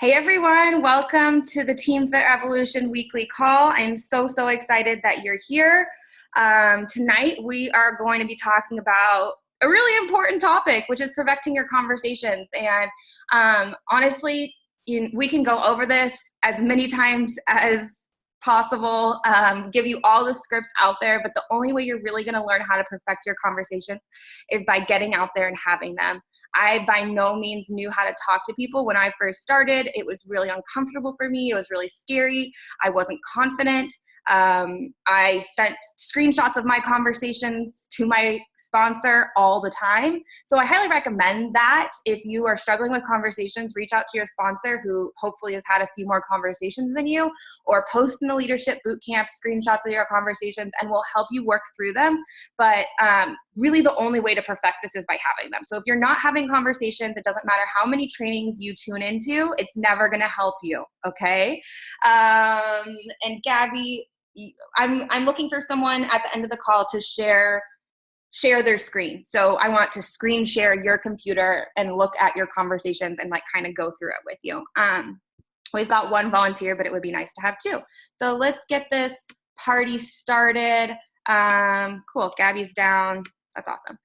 Hey everyone, welcome to the Team Fit Revolution weekly call. I'm so excited that you're here. Tonight we are going to be talking about a really important topic, which is perfecting your conversations. And honestly, we can go over this as many times as possible, give you all the scripts out there, but the only way you're really gonna learn how to perfect your conversations is by getting out there and having them. I by no means knew how to talk to people when I first started. It was really uncomfortable for me. It was really scary. I wasn't confident. I sent screenshots of my conversations to my sponsor all the time. So I highly recommend that if you are struggling with conversations, reach out to your sponsor who hopefully has had a few more conversations than you, or post in the leadership bootcamp screenshots of your conversations and we'll help you work through them. But really the only way to perfect this is by having them. So if you're not having conversations, it doesn't matter how many trainings you tune into, it's never going to help you. Okay. And Gabby, I'm looking for someone at the end of the call to share their screen. So I want to screen share your computer and look at your conversations and like kind of go through it with you. We've got one volunteer, but it would be nice to have two. So let's get this party started. Cool, Gabby's down. That's awesome.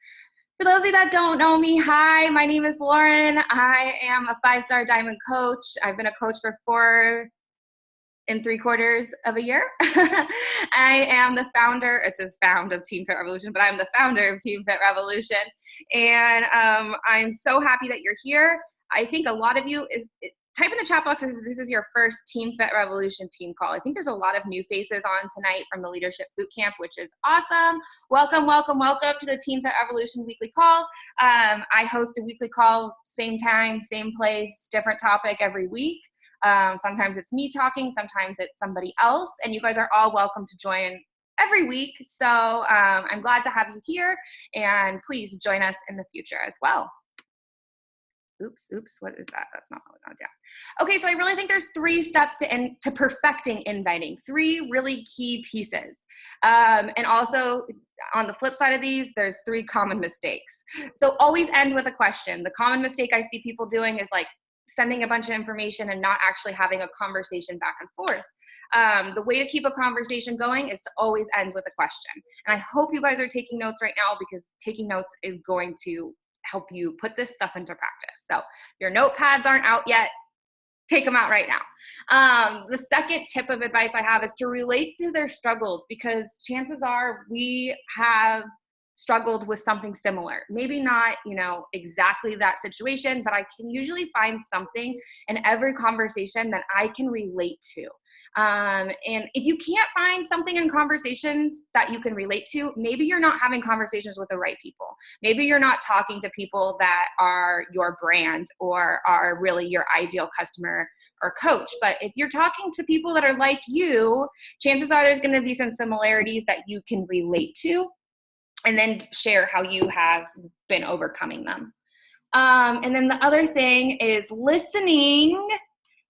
For those of you that don't know me, hi, my name is Lauren. I am a 5-star diamond coach. I've been a coach for 4 3/4 of a year. I am the founder, it says found of Team Fit Revolution, but I'm the founder of Team Fit Revolution. And I'm so happy that you're here. I think a lot of you, type in the chat box if this is your first Team Fit Revolution team call. I think there's a lot of new faces on tonight from the Leadership Bootcamp, which is awesome. Welcome to the Team Fit Revolution weekly call. I host a weekly call, same time, same place, different topic every week. Sometimes it's me talking, sometimes it's somebody else, and you guys are all welcome to join every week. So I'm glad to have you here, and please join us in the future as well. Oops, what is that? That's not what we want to do. Okay, so I really think there's 3 steps to perfecting inviting, 3 really key pieces. And also on the flip side of these, there's 3 common mistakes. So always end with a question. The common mistake I see people doing is like sending a bunch of information and not actually having a conversation back and forth. The way to keep a conversation going is to always end with a question. And I hope you guys are taking notes right now, because taking notes is going to help you put this stuff into practice. So if your notepads aren't out yet, take them out right now. The second tip of advice I have is to relate to their struggles, because chances are we have struggled with something similar. Maybe not, exactly that situation, but I can usually find something in every conversation that I can relate to. And if you can't find something in conversations that you can relate to, maybe you're not having conversations with the right people. Maybe you're not talking to people that are your brand or are really your ideal customer or coach. But if you're talking to people that are like you, chances are there's going to be some similarities that you can relate to, and then share how you have been overcoming them. And then the other thing is listening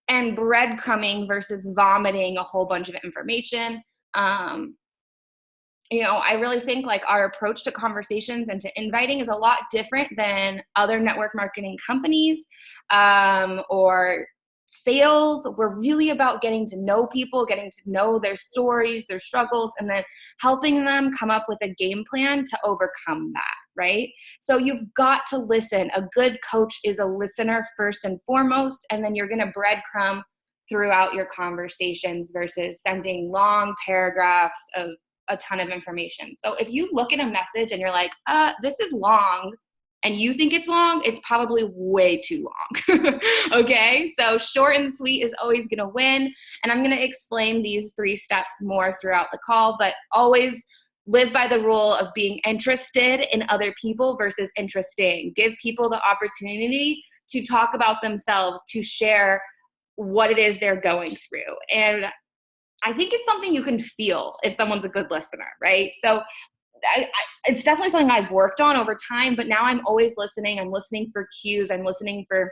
and breadcrumbing versus vomiting a whole bunch of information. I really think like our approach to conversations and to inviting is a lot different than other network marketing companies or sales. We're really about getting to know people, getting to know their stories, their struggles, and then helping them come up with a game plan to overcome that, right? So you've got to listen. A good coach is a listener first and foremost, and then you're going to breadcrumb throughout your conversations versus sending long paragraphs of a ton of information. So if you look at a message and you're like, this is long, and you think it's long, it's probably way too long. Okay, so short and sweet is always gonna win. And I'm gonna explain these 3 steps more throughout the call, but always live by the rule of being interested in other people versus interesting. Give people the opportunity to talk about themselves, to share what it is they're going through. And I think it's something you can feel if someone's a good listener, right? So it's definitely something I've worked on over time, but now I'm always listening. I'm listening for cues. I'm listening for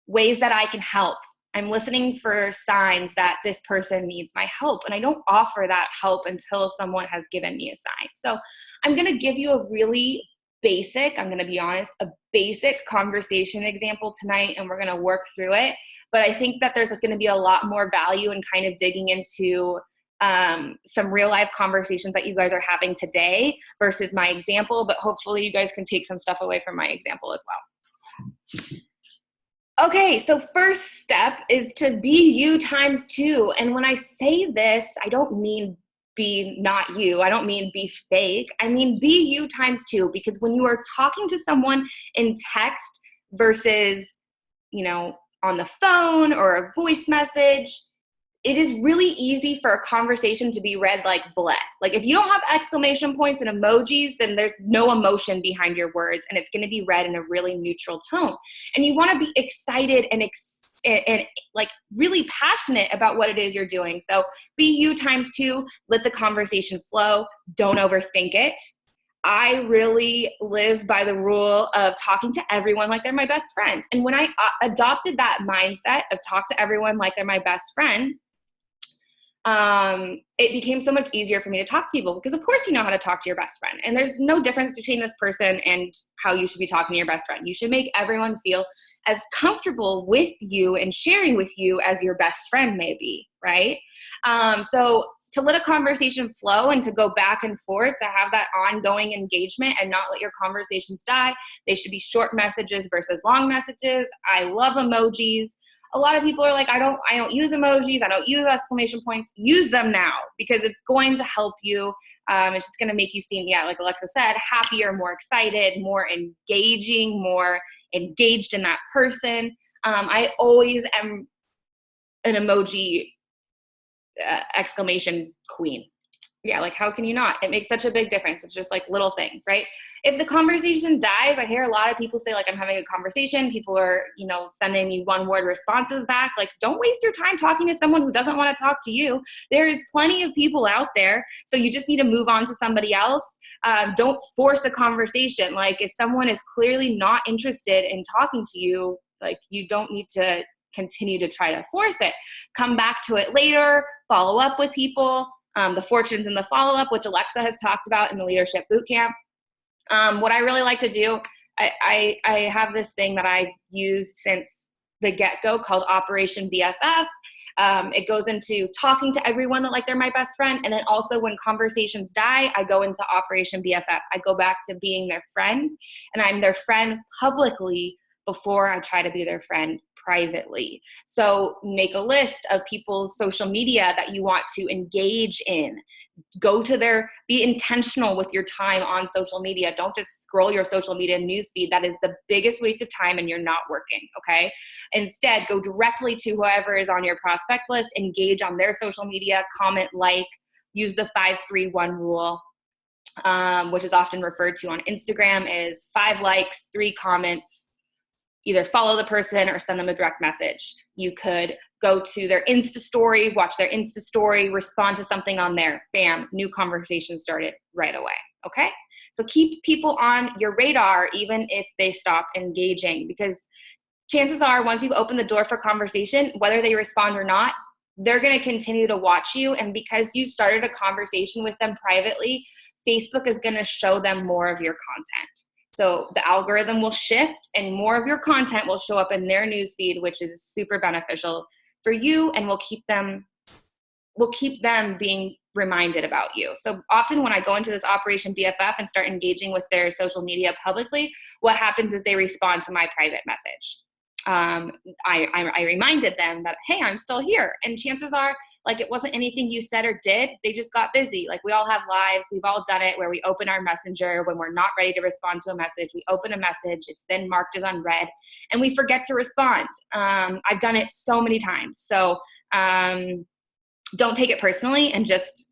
ways that I can help. I'm listening for signs that this person needs my help, and I don't offer that help until someone has given me a sign. So I'm going to give you a really I'm going to be honest, a basic conversation example tonight, and we're going to work through it. But I think that there's going to be a lot more value in kind of digging into some real life conversations that you guys are having today versus my example, but hopefully you guys can take some stuff away from my example as well. Okay, so first step is to be you times 2. And when I say this, I don't mean be not you. I don't mean be fake. I mean be you times 2, because when you are talking to someone in text versus, on the phone or a voice message, it is really easy for a conversation to be read like bleh. Like if you don't have exclamation points and emojis, then there's no emotion behind your words, and it's going to be read in a really neutral tone. And you want to be excited and like really passionate about what it is you're doing. So be you times 2, let the conversation flow. Don't overthink it. I really live by the rule of talking to everyone like they're my best friend. And when I adopted that mindset of talk to everyone like they're my best friend, it became so much easier for me to talk to people, because of course you know how to talk to your best friend, and there's no difference between this person and how you should be talking to your best friend. You should make everyone feel as comfortable with you and sharing with you as your best friend may be, right? So to let a conversation flow and to go back and forth, to have that ongoing engagement and not let your conversations die. They should be short messages versus long messages. I love emojis. A lot of people are like, I don't use emojis. I don't use exclamation points. Use them now, because it's going to help you. It's just going to make you seem, like Alexa said, happier, more excited, more engaging, more engaged in that person. I always am an emoji exclamation queen. Yeah, like how can you not? It makes such a big difference. It's just like little things, right? If the conversation dies, I hear a lot of people say like, I'm having a conversation. People are, sending you one-word responses back. Like, don't waste your time talking to someone who doesn't want to talk to you. There is plenty of people out there. So you just need to move on to somebody else. Don't force a conversation. Like if someone is clearly not interested in talking to you, like you don't need to continue to try to force it. Come back to it later, follow up with people. The fortunes in the follow-up, which Alexa has talked about in the Leadership Bootcamp. What I really like to do, I have this thing that I've used since the get-go called Operation BFF. It goes into talking to everyone like they're my best friend. And then also when conversations die, I go into Operation BFF. I go back to being their friend, and I'm their friend publicly before I try to be their friend privately. So make a list of people's social media that you want to engage in. Be intentional with your time on social media. Don't just scroll your social media newsfeed. That is the biggest waste of time, and you're not working, okay? Instead, go directly to whoever is on your prospect list, engage on their social media, comment, like, use the 5-3-1 rule, which is often referred to on Instagram as 5 likes, 3 comments. Either follow the person or send them a direct message. You could go to their Insta story, watch their Insta story, respond to something on there. Bam, new conversation started right away, okay? So keep people on your radar even if they stop engaging, because chances are once you've opened the door for conversation, whether they respond or not, they're gonna continue to watch you. And because you started a conversation with them privately, Facebook is gonna show them more of your content. So the algorithm will shift and more of your content will show up in their newsfeed, which is super beneficial for you, and will keep them being reminded about you. So often when I go into this Operation BFF and start engaging with their social media publicly, what happens is they respond to my private message. I reminded them that, hey, I'm still here. And chances are, like, it wasn't anything you said or did. They just got busy. Like, we all have lives. We've all done it where we open our messenger when we're not ready to respond to a message. We open a message. It's then marked as unread, and we forget to respond. I've done it so many times. So don't take it personally, and just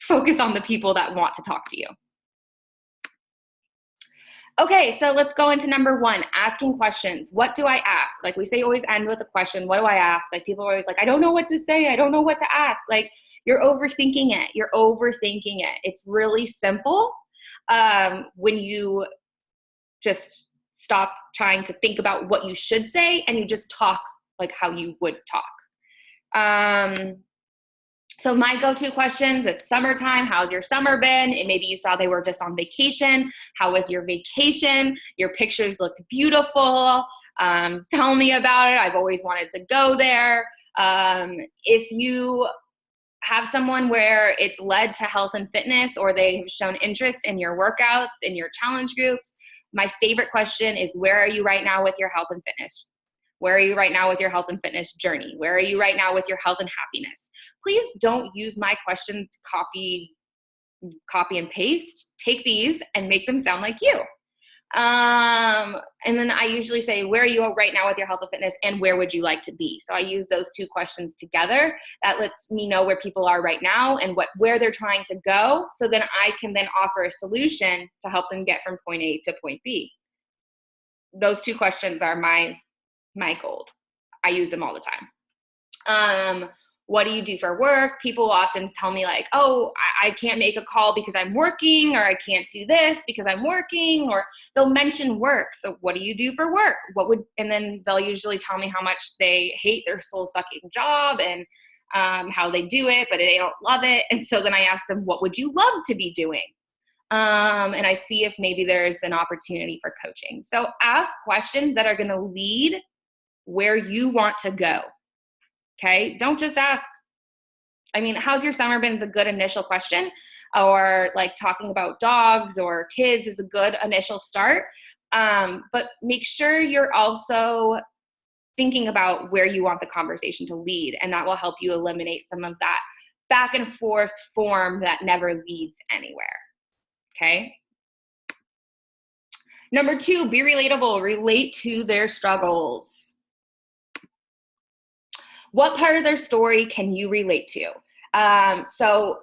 focus on the people that want to talk to you. Okay, so let's go into number 1, asking questions. What do I ask? Like we say, always end with a question. What do I ask? Like people are always like, I don't know what to say. I don't know what to ask. Like you're overthinking it. You're overthinking it. It's really simple when you just stop trying to think about what you should say and you just talk like how you would talk. So my go-to questions, it's summertime. How's your summer been? And maybe you saw they were just on vacation. How was your vacation? Your pictures looked beautiful. Tell me about it. I've always wanted to go there. If you have someone where it's led to health and fitness, or they have shown interest in your workouts, in your challenge groups, my favorite question is, where are you right now with your health and fitness? Where are you right now with your health and fitness journey? Where are you right now with your health and happiness? Please don't use my questions, copy and paste. Take these and make them sound like you. And then I usually say, where are you right now with your health and fitness, and where would you like to be? So I use those two questions together. That lets me know where people are right now and where they're trying to go. So then I can then offer a solution to help them get from point A to point B. Those two questions are my gold. I use them all the time. What do you do for work? People often tell me like, oh, I can't make a call because I'm working, or I can't do this because I'm working, or they'll mention work. So what do you do for work? And then they'll usually tell me how much they hate their soul-sucking job and how they do it, but they don't love it. And so then I ask them, what would you love to be doing? And I see if maybe there's an opportunity for coaching. So ask questions that are going to lead where you want to go. Okay. Don't just ask, how's your summer been is a good initial question, or like talking about dogs or kids is a good initial start. But make sure you're also thinking about where you want the conversation to lead, and that will help you eliminate some of that back and forth form that never leads anywhere. Okay. Number 2, be relatable. Relate to their struggles. What part of their story can you relate to? So,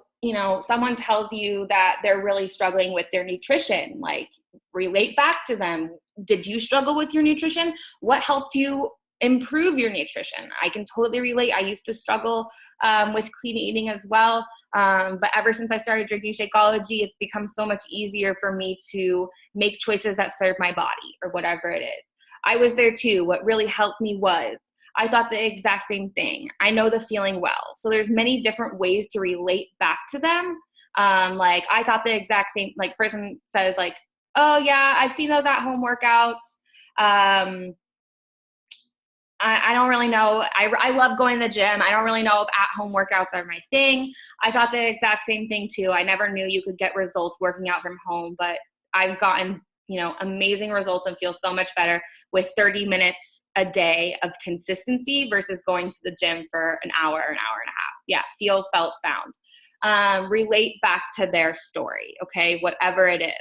someone tells you that they're really struggling with their nutrition, like relate back to them. Did you struggle with your nutrition? What helped you improve your nutrition? I can totally relate. I used to struggle with clean eating as well. But ever since I started drinking Shakeology, it's become so much easier for me to make choices that serve my body, or whatever it is. I was there too. What really helped me was, I thought the exact same thing. I know the feeling well. So there's many different ways to relate back to them. Like I thought the exact same, like person says like, oh yeah, I've seen those at-home workouts. I don't really know. I love going to the gym. I don't really know if at-home workouts are my thing. I thought the exact same thing too. I never knew you could get results working out from home, but I've gotten, amazing results and feel so much better with 30 minutes a day of consistency versus going to the gym for an hour and a half. Yeah, feel, felt, found. Relate back to their story, okay, whatever it is.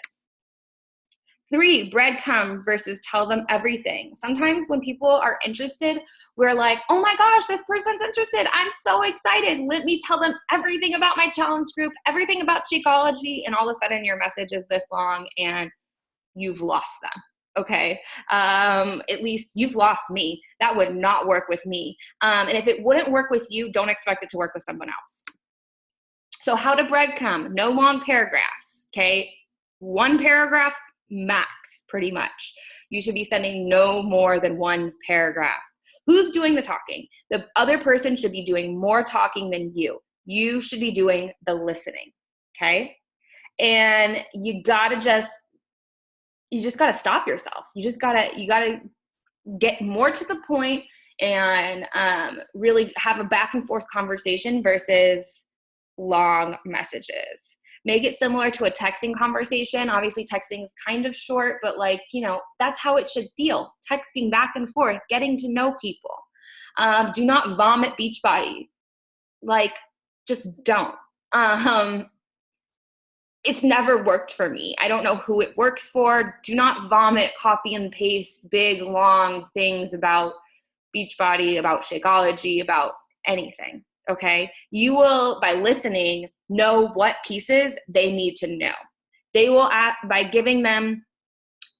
3, breadcrumbs versus tell them everything. Sometimes when people are interested, we're like, oh my gosh, this person's interested. I'm so excited. Let me tell them everything about my challenge group, everything about Shakeology, and all of a sudden your message is this long and you've lost them. Okay. At least you've lost me. That would not work with me. And if it wouldn't work with you, don't expect it to work with someone else. So how to breadcrumb, no long paragraphs. Okay. 1 paragraph max, pretty much. You should be sending no more than 1 paragraph. Who's doing the talking? The other person should be doing more talking than you. You should be doing the listening. Okay. And you just gotta stop yourself. You gotta get more to the point and really have a back and forth conversation versus long messages. Make it similar to a texting conversation. Obviously texting is kind of short, but that's how it should feel. Texting back and forth, getting to know people. Do not vomit Beachbody. Just don't. It's never worked for me. I don't know who it works for. Do not vomit, copy and paste big, long things about Beachbody, about Shakeology, about anything, okay? You will, by listening, know what pieces they need to know. They will, by giving them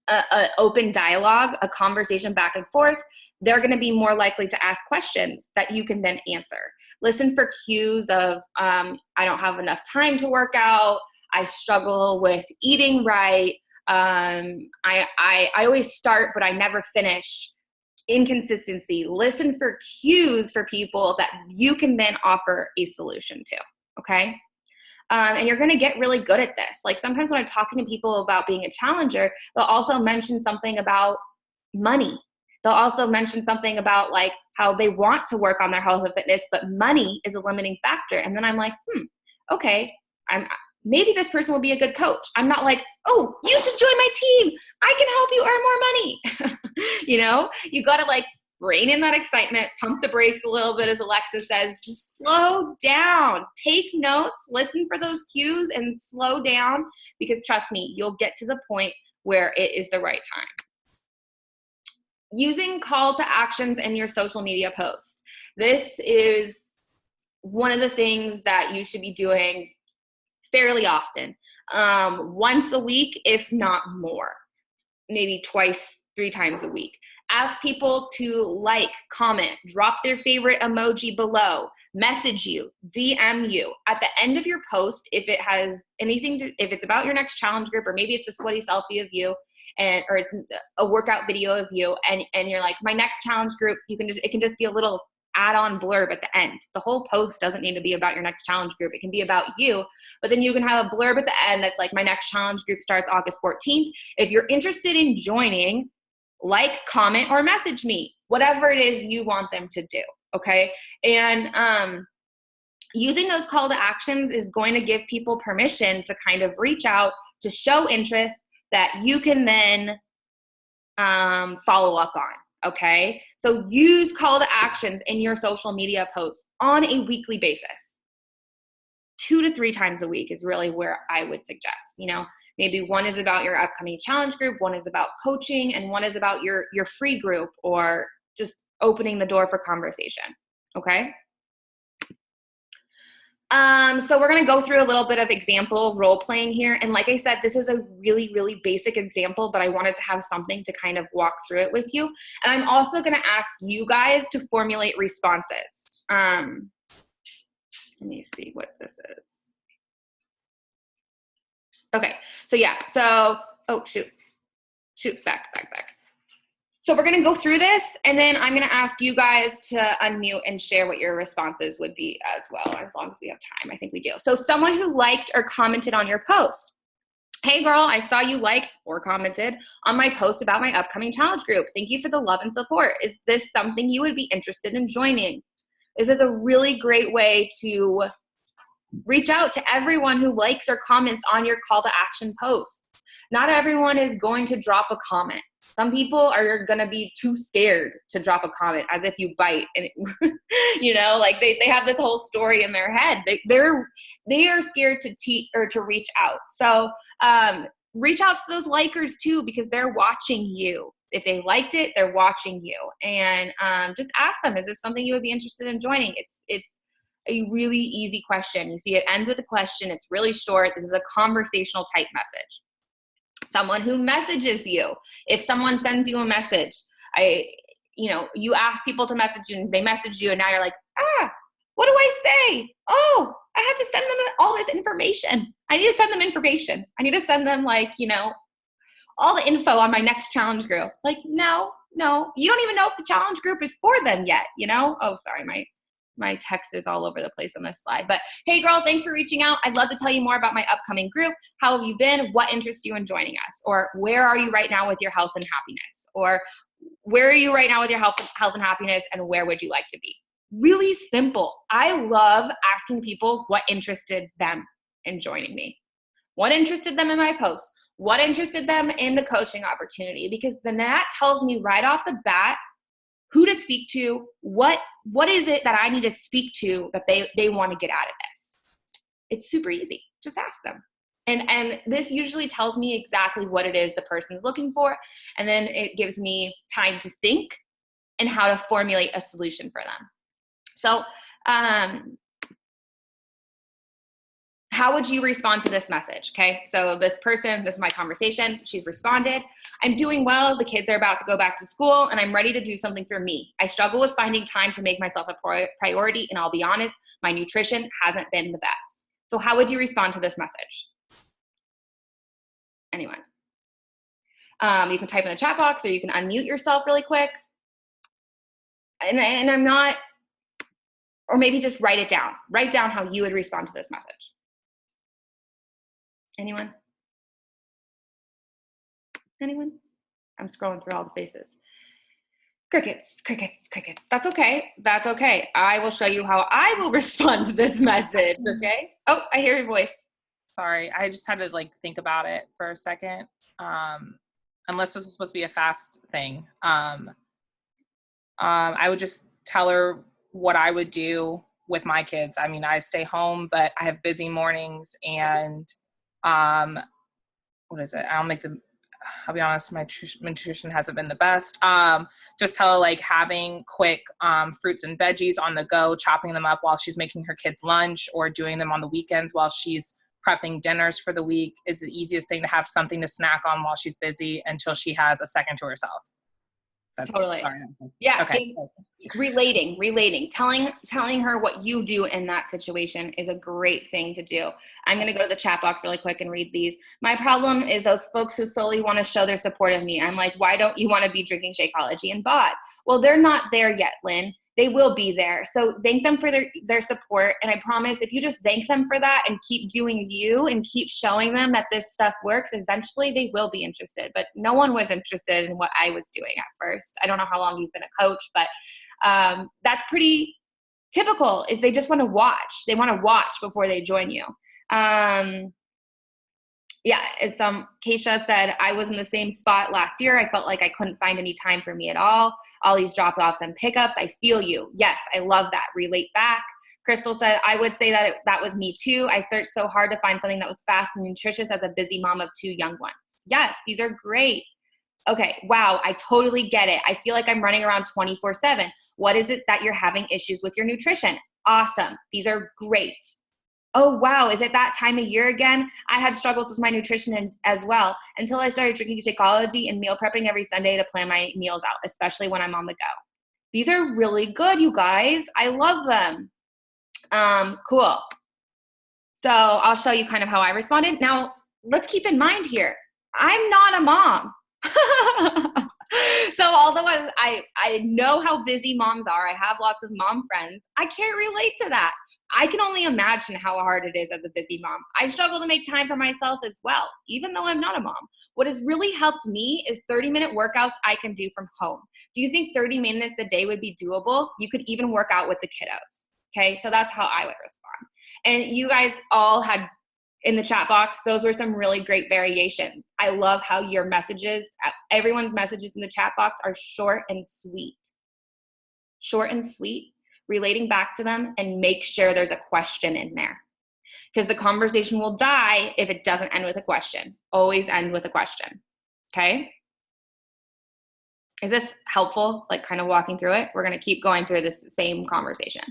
an open dialogue, a conversation back and forth, they're going to be more likely to ask questions that you can then answer. Listen for cues of, I don't have enough time to work out. I struggle with eating right. I always start, but I never finish. inconsistency. Listen for cues for people that you can then offer a solution to, okay? And you're going to get really good at this. Like sometimes when I'm talking to people about being a challenger, they'll also mention something about money. They'll also mention something about like how they want to work on their health and fitness, but money is a limiting factor. And then I'm like, okay, maybe this person will be a good coach. I'm not like, oh, you should join my team. I can help you earn more money. You know, you got to like rein in that excitement, pump the brakes a little bit, as Alexa says, just slow down, take notes, listen for those cues and slow down, because trust me, you'll get to the point where it is the right time. Using call to actions in your social media posts. This is one of the things that you should be doing fairly often, once a week, if not more, maybe twice, 3 times a week. Ask people to like, comment, drop their favorite emoji below, message you, DM you. At the end of your post, if it has anything to, if it's about your next challenge group, or maybe it's a sweaty selfie of you, or it's a workout video of you, and you're like, my next challenge group, it can just be a little add-on blurb at the end. The whole post doesn't need to be about your next challenge group. It can be about you, but then you can have a blurb at the end that's like, my next challenge group starts August 14th. If you're interested in joining, like, comment, or message me, whatever it is you want them to do, okay? And using those call to actions is going to give people permission to kind of reach out, to show interest that you can then follow up on, okay? So use call to actions in your social media posts on a weekly basis. 2 to 3 times a week is really where I would suggest. You know, maybe one is about your upcoming challenge group, one is about coaching, and one is about your free group, or just opening the door for conversation, okay? So we're going to go through a little bit of example role playing here. And like I said, this is a really, really basic example, but I wanted to have something to kind of walk through it with you. And I'm also going to ask you guys to formulate responses. Let me see what this is. Okay, so yeah, so, oh, shoot, back. So we're gonna go through this, and then I'm gonna ask you guys to unmute and share what your responses would be as well, as long as we have time. I think we do. So someone who liked or commented on your post. Hey girl, I saw you liked or commented on my post about my upcoming challenge group. Thank you for the love and support. Is this something you would be interested in joining? This is a really great way to reach out to everyone who likes or comments on your call to action posts. Not everyone is going to drop a comment. Some people are going to be too scared to drop a comment, as if you bite, and you know, like they have this whole story in their head. They are scared to to reach out. So reach out to those likers too, because they're watching you. If they liked it, they're watching you, and just ask them, is this something you would be interested in joining? It's a really easy question. You see, it ends with a question. It's really short. This is a conversational type message. Someone who messages you. If someone sends you a message, you ask people to message you, and they message you, and now you're like, what do I say? Oh, I had to send them all this information. I need to send them information. I need to send them all the info on my next challenge group. Like, no, you don't even know if the challenge group is for them yet, Oh, sorry, my text is all over the place on this slide. But hey girl, thanks for reaching out. I'd love to tell you more about my upcoming group. How have you been? What interests you in joining us? Or where are you right now with your health and happiness? Or where are you right now with your health and happiness, and where would you like to be? Really simple. I love asking people what interested them in joining me. What interested them in my post? What interested them in the coaching opportunity? Because then that tells me right off the bat who to speak to, what is it that I need to speak to that they want to get out of this. It's super easy. Just ask them. And this usually tells me exactly what it is the person is looking for, and then it gives me time to think and how to formulate a solution for them. So how would you respond to this message? Okay, so this is my conversation. She's responded. I'm doing well. The kids are about to go back to school, and I'm ready to do something for me. I struggle with finding time to make myself a priority, and I'll be honest, my nutrition hasn't been the best. So how would you respond to this message? Anyone? You can type in the chat box, or you can unmute yourself really quick. and I'm not, or maybe just write it down. Write down how you would respond to this message. Anyone? Anyone? I'm scrolling through all the faces. Crickets, crickets, crickets. That's okay. That's okay. I will show you how I will respond to this message, okay? Oh, I hear your voice. Sorry, I just had to like think about it for a second. Unless this was supposed to be a fast thing. I would just tell her what I would do with my kids. I mean, I stay home, but I have busy mornings, and what is it? I'll be honest, my nutrition hasn't been the best. Just tell her like having quick fruits and veggies on the go, chopping them up while she's making her kids lunch, or doing them on the weekends while she's prepping dinners for the week is the easiest thing, to have something to snack on while she's busy until she has a second to herself. Totally. Sorry. Yeah. Okay. Relating, telling her what you do in that situation is a great thing to do. I'm going to go to the chat box really quick and read these. My problem is those folks who solely want to show their support of me. I'm like, why don't you want to be drinking Shakeology and BOD? Well, they're not there yet, Lynn. They will be there. So thank them for their support. And I promise if you just thank them for that and keep doing you and keep showing them that this stuff works, eventually they will be interested. But no one was interested in what I was doing at first. I don't know how long you've been a coach, but that's pretty typical, is they just want to watch. They want to watch before they join you. Yeah, Keisha said, I was in the same spot last year. I felt like I couldn't find any time for me at all these drop-offs and pickups. I feel you. Yes, I love that. Relate back. Crystal said, I would say that that was me too. I searched so hard to find something that was fast and nutritious as a busy mom of 2 young ones. Yes, these are great. Okay, wow, I totally get it. I feel like I'm running around 24/7. What is it that you're having issues with your nutrition? Awesome. These are great. Oh, wow, is it that time of year again? I had struggles with my nutrition as well until I started drinking Shakeology and meal prepping every Sunday to plan my meals out, especially when I'm on the go. These are really good, you guys. I love them. Cool. So I'll show you kind of how I responded. Now, let's keep in mind here, I'm not a mom. So although I know how busy moms are, I have lots of mom friends, I can't relate to that. I can only imagine how hard it is as a busy mom. I struggle to make time for myself as well, even though I'm not a mom. What has really helped me is 30-minute workouts I can do from home. Do you think 30 minutes a day would be doable? You could even work out with the kiddos. Okay, so that's how I would respond. And you guys all had in the chat box, those were some really great variations. I love how your messages, everyone's messages in the chat box are short and sweet. Short and sweet. Relating back to them, and make sure there's a question in there, because the conversation will die if it doesn't end with a question. Always end with a question. Okay? Is this helpful? Like kind of walking through it? We're going to keep going through this same conversation.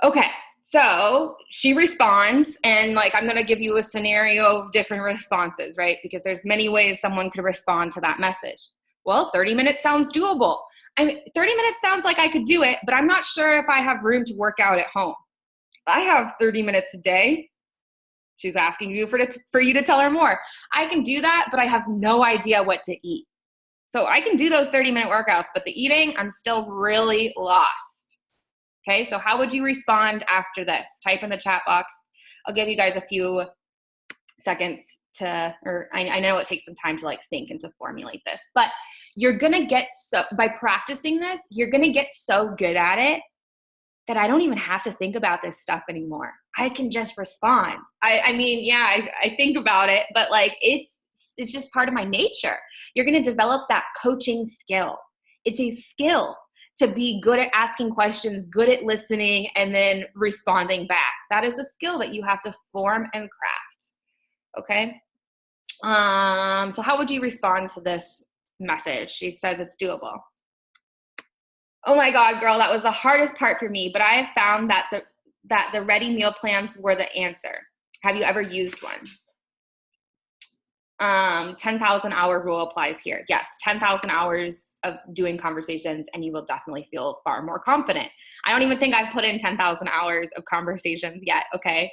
Okay. So she responds, and like I'm going to give you a scenario of different responses, right? Because there's many ways someone could respond to that message. Well, 30 minutes sounds doable. 30 minutes sounds like I could do it, but I'm not sure if I have room to work out at home. I have 30 minutes a day. She's asking you for you to tell her more. I can do that, but I have no idea what to eat. So I can do those 30-minute workouts, but the eating, I'm still really lost. Okay, so how would you respond after this? Type in the chat box. I'll give you guys a few seconds I know it takes some time to like think and to formulate this, but you're going to get by practicing this, you're going to get so good at it that I don't even have to think about this stuff anymore. I can just respond. I mean, yeah, I think about it, but like, it's just part of my nature. You're going to develop that coaching skill. It's a skill to be good at asking questions, good at listening, and then responding back. That is a skill that you have to form and craft. Okay. So how would you respond to this message? She says it's doable. Oh my God, girl, that was the hardest part for me, but I have found that the ready meal plans were the answer. Have you ever used one? 10,000 hour rule applies here. Yes, 10,000 hours of doing conversations, and you will definitely feel far more confident. I don't even think I've put in 10,000 hours of conversations yet, okay?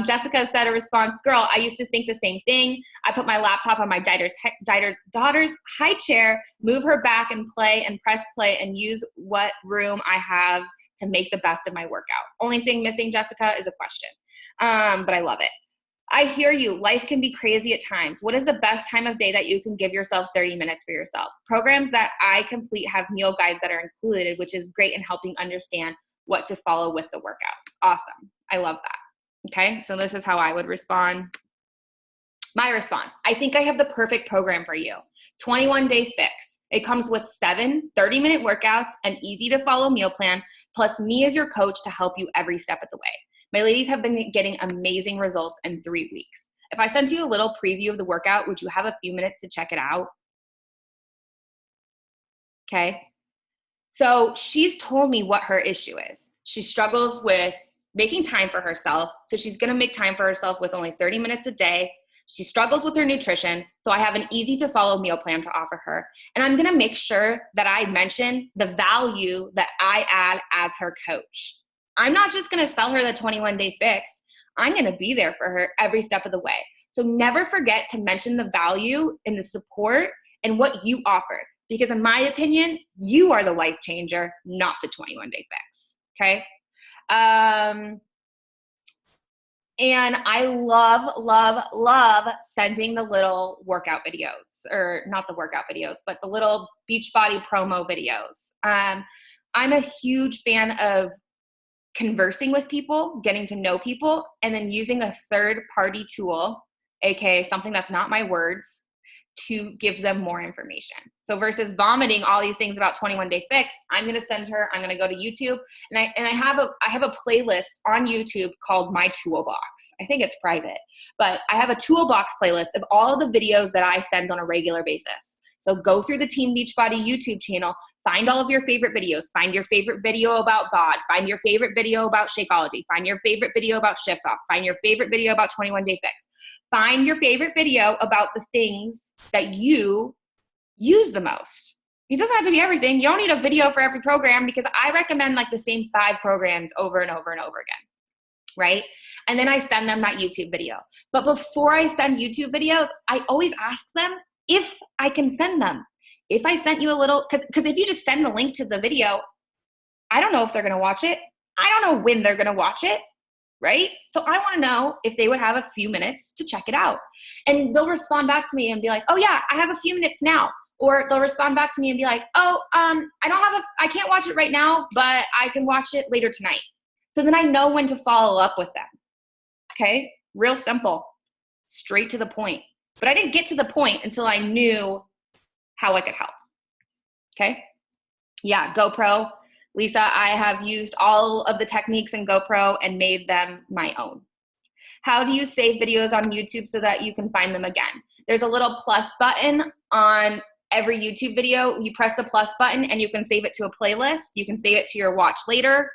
Jessica said a response, girl, I used to think the same thing. I put my laptop on my daughter's high chair, move her back and play and press play and use what room I have to make the best of my workout. Only thing missing, Jessica, is a question. But I love it. I hear you. Life can be crazy at times. What is the best time of day that you can give yourself 30 minutes for yourself? Programs that I complete have meal guides that are included, which is great in helping understand what to follow with the workouts. Awesome. I love that. Okay, so this is how I would respond. My response, I think I have the perfect program for you. 21-day fix. It comes with 7 30-minute workouts, an easy-to-follow meal plan, plus me as your coach to help you every step of the way. My ladies have been getting amazing results in 3 weeks. If I sent you a little preview of the workout, would you have a few minutes to check it out? Okay. So she's told me what her issue is. She struggles with making time for herself. So she's going to make time for herself with only 30 minutes a day. She struggles with her nutrition. So I have an easy to follow meal plan to offer her. And I'm going to make sure that I mention the value that I add as her coach. I'm not just going to sell her the 21-day fix. I'm going to be there for her every step of the way. So never forget to mention the value and the support and what you offer. Because in my opinion, you are the life changer, not the 21-day fix. Okay? And I love sending the little workout videos, or not the workout videos, but the little Beachbody promo videos. I'm a huge fan of conversing with people, getting to know people, and then using a third-party tool, aka something that's not my words, to give them more information. So versus vomiting all these things about 21-day fix, I'm going to send her, I'm going to go to YouTube, and I have a playlist on YouTube called My Toolbox. I think it's private, but I have a toolbox playlist of all the videos that I send on a regular basis. So go through the Team Beachbody YouTube channel, find all of your favorite videos, find your favorite video about bod, find your favorite video about Shakeology, find your favorite video about Shift Off, find your favorite video about 21-day fix. Find your favorite video about the things that you use the most. It doesn't have to be everything. You don't need a video for every program, because I recommend like the same 5 programs over and over and over again, right? And then I send them that YouTube video. But before I send YouTube videos, I always ask them if I can send them. If I sent you a little, because if you just send the link to the video, I don't know if they're going to watch it. I don't know when they're going to watch it. Right? So I want to know if they would have a few minutes to check it out. And they'll respond back to me and be like, oh yeah, I have a few minutes now. Or they'll respond back to me and be like, oh, I can't watch it right now, but I can watch it later tonight. So then I know when to follow up with them. Okay? Real simple. Straight to the point. But I didn't get to the point until I knew how I could help. Okay? Yeah, GoPro. Lisa, I have used all of the techniques in GoPro and made them my own. How do you save videos on YouTube so that you can find them again? There's a little plus button on every YouTube video. You press the plus button and you can save it to a playlist. You can save it to your watch later.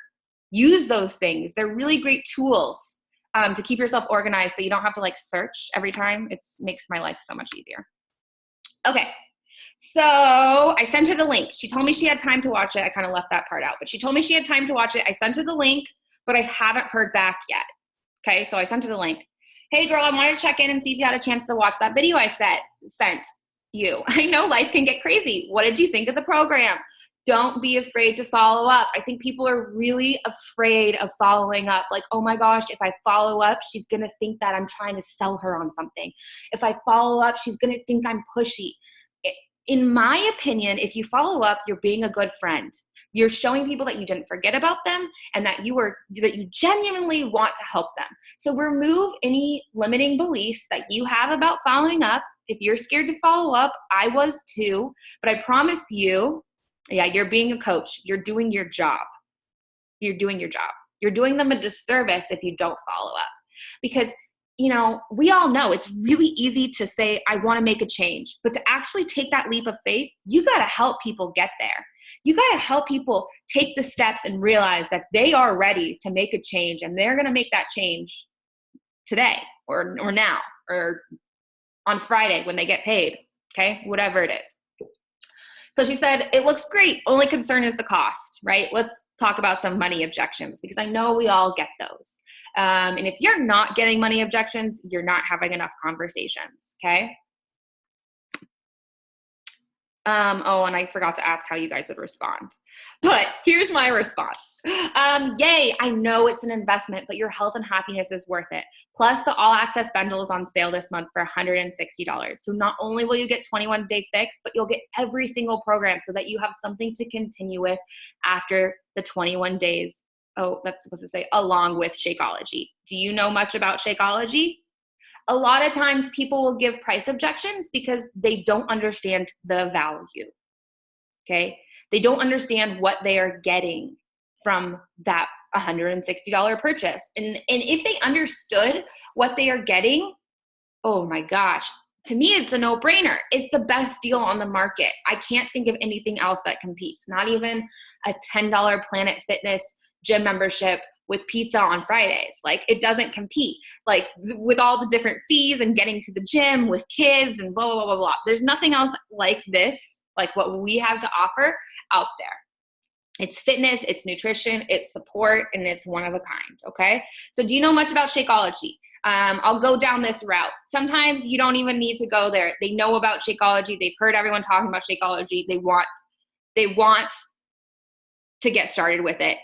Use those things. They're really great tools to keep yourself organized so you don't have to like search every time. It makes my life so much easier. Okay. So I sent her the link. She told me she had time to watch it. I kind of left that part out, but she told me she had time to watch it. I sent her the link, but I haven't heard back yet. Okay, so I sent her the link. Hey girl, I wanted to check in and see if you had a chance to watch that video I sent you. I know life can get crazy. What did you think of the program? Don't be afraid to follow up. I think people are really afraid of following up. Like, oh my gosh, if I follow up, she's going to think that I'm trying to sell her on something. If I follow up, she's going to think I'm pushy. In my opinion, if you follow up, you're being a good friend. You're showing people that you didn't forget about them and that you genuinely want to help them. So remove any limiting beliefs that you have about following up. If you're scared to follow up, I was too, but I promise you, yeah, you're being a coach. You're doing your job. You're doing your job. You're doing them a disservice if you don't follow up. Because we all know it's really easy to say, I want to make a change, but to actually take that leap of faith, you got to help people get there. You got to help people take the steps and realize that they are ready to make a change, and they're going to make that change today or now or on Friday when they get paid. Okay. Whatever it is. So she said, it looks great. Only concern is the cost, right? Let's talk about some money objections because I know we all get those. And if you're not getting money objections, you're not having enough conversations, okay? Oh, and I forgot to ask how you guys would respond. But here's my response. Yay, I know it's an investment, but your health and happiness is worth it. Plus, the All Access bundle is on sale this month for $160. So not only will you get 21-day fix, but you'll get every single program so that you have something to continue with after the 21 days. Oh, that's supposed to say along with Shakeology. Do you know much about Shakeology? A lot of times people will give price objections because they don't understand the value, okay? They don't understand what they are getting from that $160 purchase. And if they understood what they are getting, oh my gosh, to me, it's a no-brainer. It's the best deal on the market. I can't think of anything else that competes, not even a $10 Planet Fitness gym membership with pizza on Fridays. Like, it doesn't compete. Like, with all the different fees and getting to the gym with kids and blah, blah, blah, blah, blah. There's nothing else like this, like what we have to offer out there. It's fitness, it's nutrition, it's support, and it's one of a kind, okay? So do you know much about Shakeology? I'll go down this route. Sometimes you don't even need to go there. They know about Shakeology. They've heard everyone talking about Shakeology. They want to get started with it.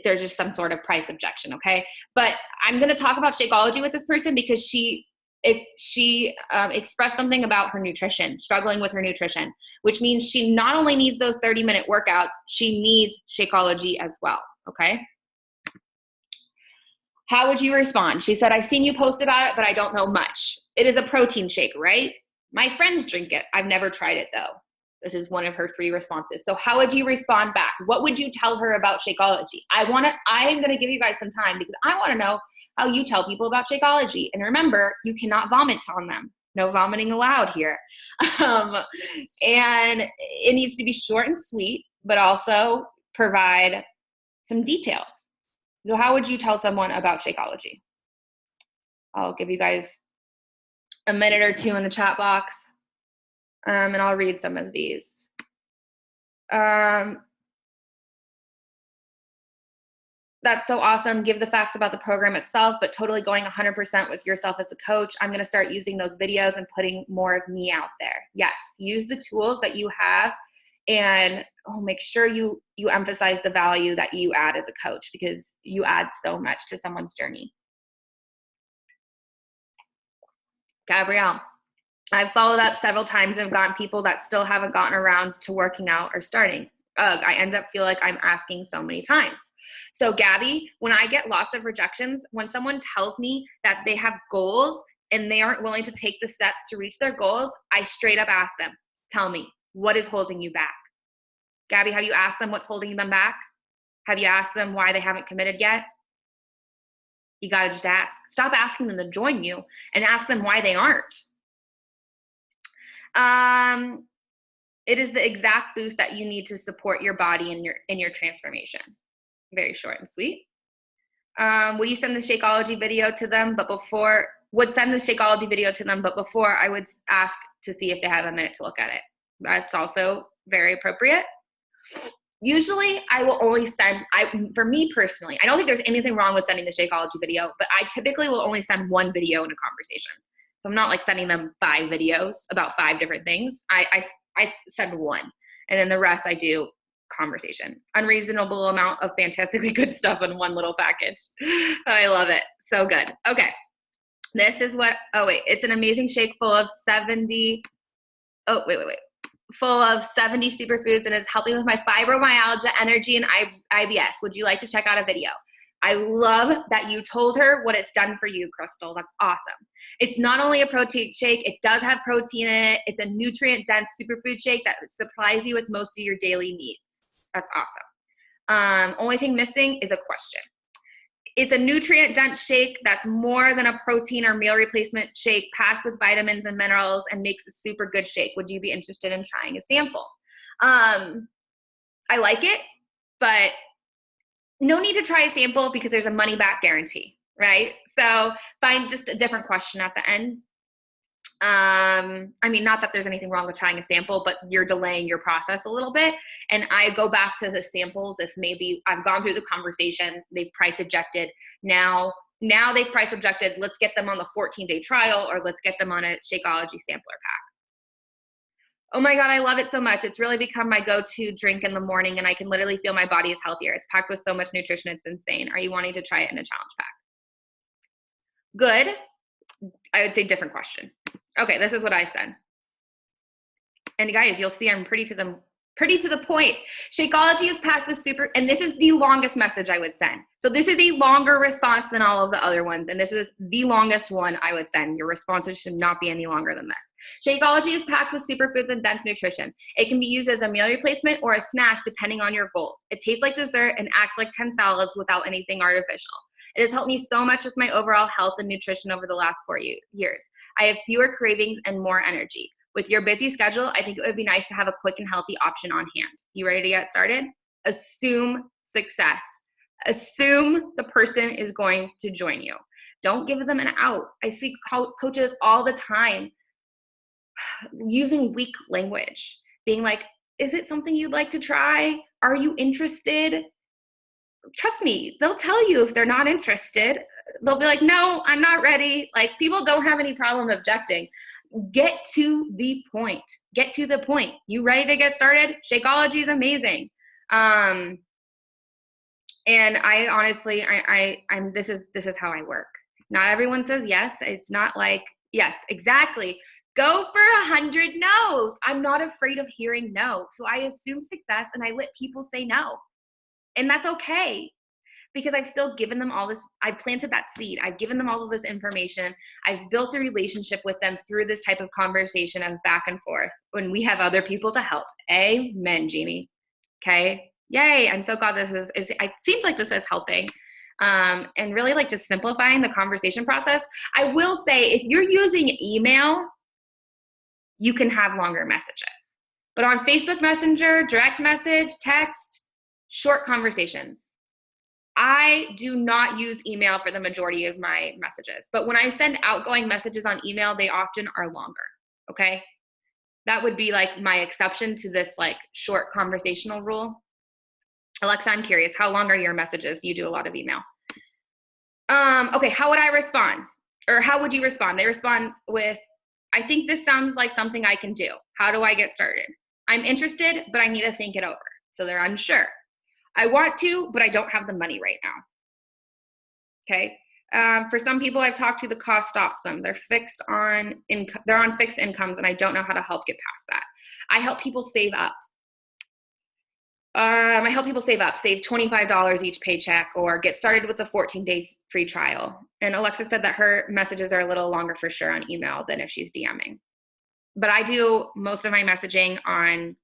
There's just some sort of price objection, okay? But I'm going to talk about Shakeology with this person because she expressed something about her nutrition, struggling with her nutrition, which means she not only needs those 30-minute workouts, she needs Shakeology as well, okay? How would you respond? She said, I've seen you post about it, but I don't know much. It is a protein shake, right? My friends drink it. I've never tried it though. This is one of her 3 responses. So how would you respond back? What would you tell her about Shakeology? I am going to give you guys some time because I want to know how you tell people about Shakeology. And remember, you cannot vomit on them. No vomiting allowed here. And it needs to be short and sweet, but also provide some details. So how would you tell someone about Shakeology? I'll give you guys a minute or 2 in the chat box. And I'll read some of these. That's so awesome. Give the facts about the program itself, but totally going 100% with yourself as a coach. I'm going to start using those videos and putting more of me out there. Yes, use the tools that you have and make sure you emphasize the value that you add as a coach because you add so much to someone's journey. Gabrielle. I've followed up several times and have gotten people that still haven't gotten around to working out or starting. I end up feel like I'm asking so many times. So Gabby, when I get lots of rejections, when someone tells me that they have goals and they aren't willing to take the steps to reach their goals, I straight up ask them, tell me, what is holding you back? Gabby, have you asked them what's holding them back? Have you asked them why they haven't committed yet? You got to just ask. Stop asking them to join you and ask them why they aren't. It is the exact boost that you need to support your body in your transformation. Very short and sweet. Would you send the Shakeology video to them? Would send the Shakeology video to them, but before I would ask to see if they have a minute to look at it. That's also very appropriate. Usually I will only send, for me personally, I don't think there's anything wrong with sending the Shakeology video, but I typically will only send 1 video in a conversation. So I'm not like sending them 5 videos about 5 different things. I send 1, and then the rest I do conversation. Unreasonable amount of fantastically good stuff in 1 little package. I love it. So good. Okay. This is what, it's an amazing shake full of 70 superfoods, and it's helping with my fibromyalgia, energy, and IBS. Would you like to check out a video? I love that you told her what it's done for you, Crystal. That's awesome. It's not only a protein shake, it does have protein in it. It's a nutrient-dense superfood shake that supplies you with most of your daily needs. That's awesome. Only thing missing is a question. It's a nutrient-dense shake that's more than a protein or meal replacement shake, packed with vitamins and minerals, and makes a super good shake. Would you be interested in trying a sample? I like it, but no need to try a sample because there's a money-back guarantee, right? So find just a different question at the end. I mean, not that there's anything wrong with trying a sample, but you're delaying your process a little bit. And I go back to the samples if maybe I've gone through the conversation, they've price objected. Now they've price objected, let's get them on the 14-day trial, or let's get them on a Shakeology sampler pack. Oh my God, I love it so much. It's really become my go-to drink in the morning, and I can literally feel my body is healthier. It's packed with so much nutrition, it's insane. Are you wanting to try it in a challenge pack? Good. I would say different question. Okay, this is what I said. And guys, you'll see I'm pretty to the point. Shakeology is packed with super, and this is the longest message I would send. So this is a longer response than all of the other ones, and this is the longest one I would send. Your responses should not be any longer than this. Shakeology is packed with superfoods and dense nutrition. It can be used as a meal replacement or a snack depending on your goals. It tastes like dessert and acts like 10 salads without anything artificial. It has helped me so much with my overall health and nutrition over the last 4 years. I have fewer cravings and more energy. With your busy schedule, I think it would be nice to have a quick and healthy option on hand. You ready to get started? Assume success. Assume the person is going to join you. Don't give them an out. I see coaches all the time using weak language, being like, is it something you'd like to try? Are you interested? Trust me, they'll tell you if they're not interested. They'll be like, no, I'm not ready. Like, people don't have any problem objecting. Get to the point. Get to the point. You ready to get started? Shakeology is amazing. And I honestly, this is how I work. Not everyone says yes. It's not like, yes, exactly. Go for 100 no's. I'm not afraid of hearing no. So I assume success and I let people say no. And that's okay, because I've still given them all this. I've planted that seed. I've given them all of this information. I've built a relationship with them through this type of conversation of back and forth when we have other people to help. Amen, Jeannie. Okay. Yay. I'm so glad this is it seems like this is helping. And really like just simplifying the conversation process. I will say, if you're using email, you can have longer messages. But on Facebook Messenger, direct message, text, short conversations. I do not use email for the majority of my messages, but when I send outgoing messages on email, they often are longer, okay? That would be like my exception to this like short conversational rule. Alexa, I'm curious, how long are your messages? You do a lot of email. Okay, how would I respond? Or how would you respond? They respond with, I think this sounds like something I can do. How do I get started? I'm interested, but I need to think it over. So they're unsure. I want to, but I don't have the money right now. Okay. For some people I've talked to, the cost stops them. They're on fixed incomes, and I don't know how to help get past that. I help people save up. Save $25 each paycheck, or get started with a 14-day free trial. And Alexa said that her messages are a little longer for sure on email than if she's DMing. But I do most of my messaging on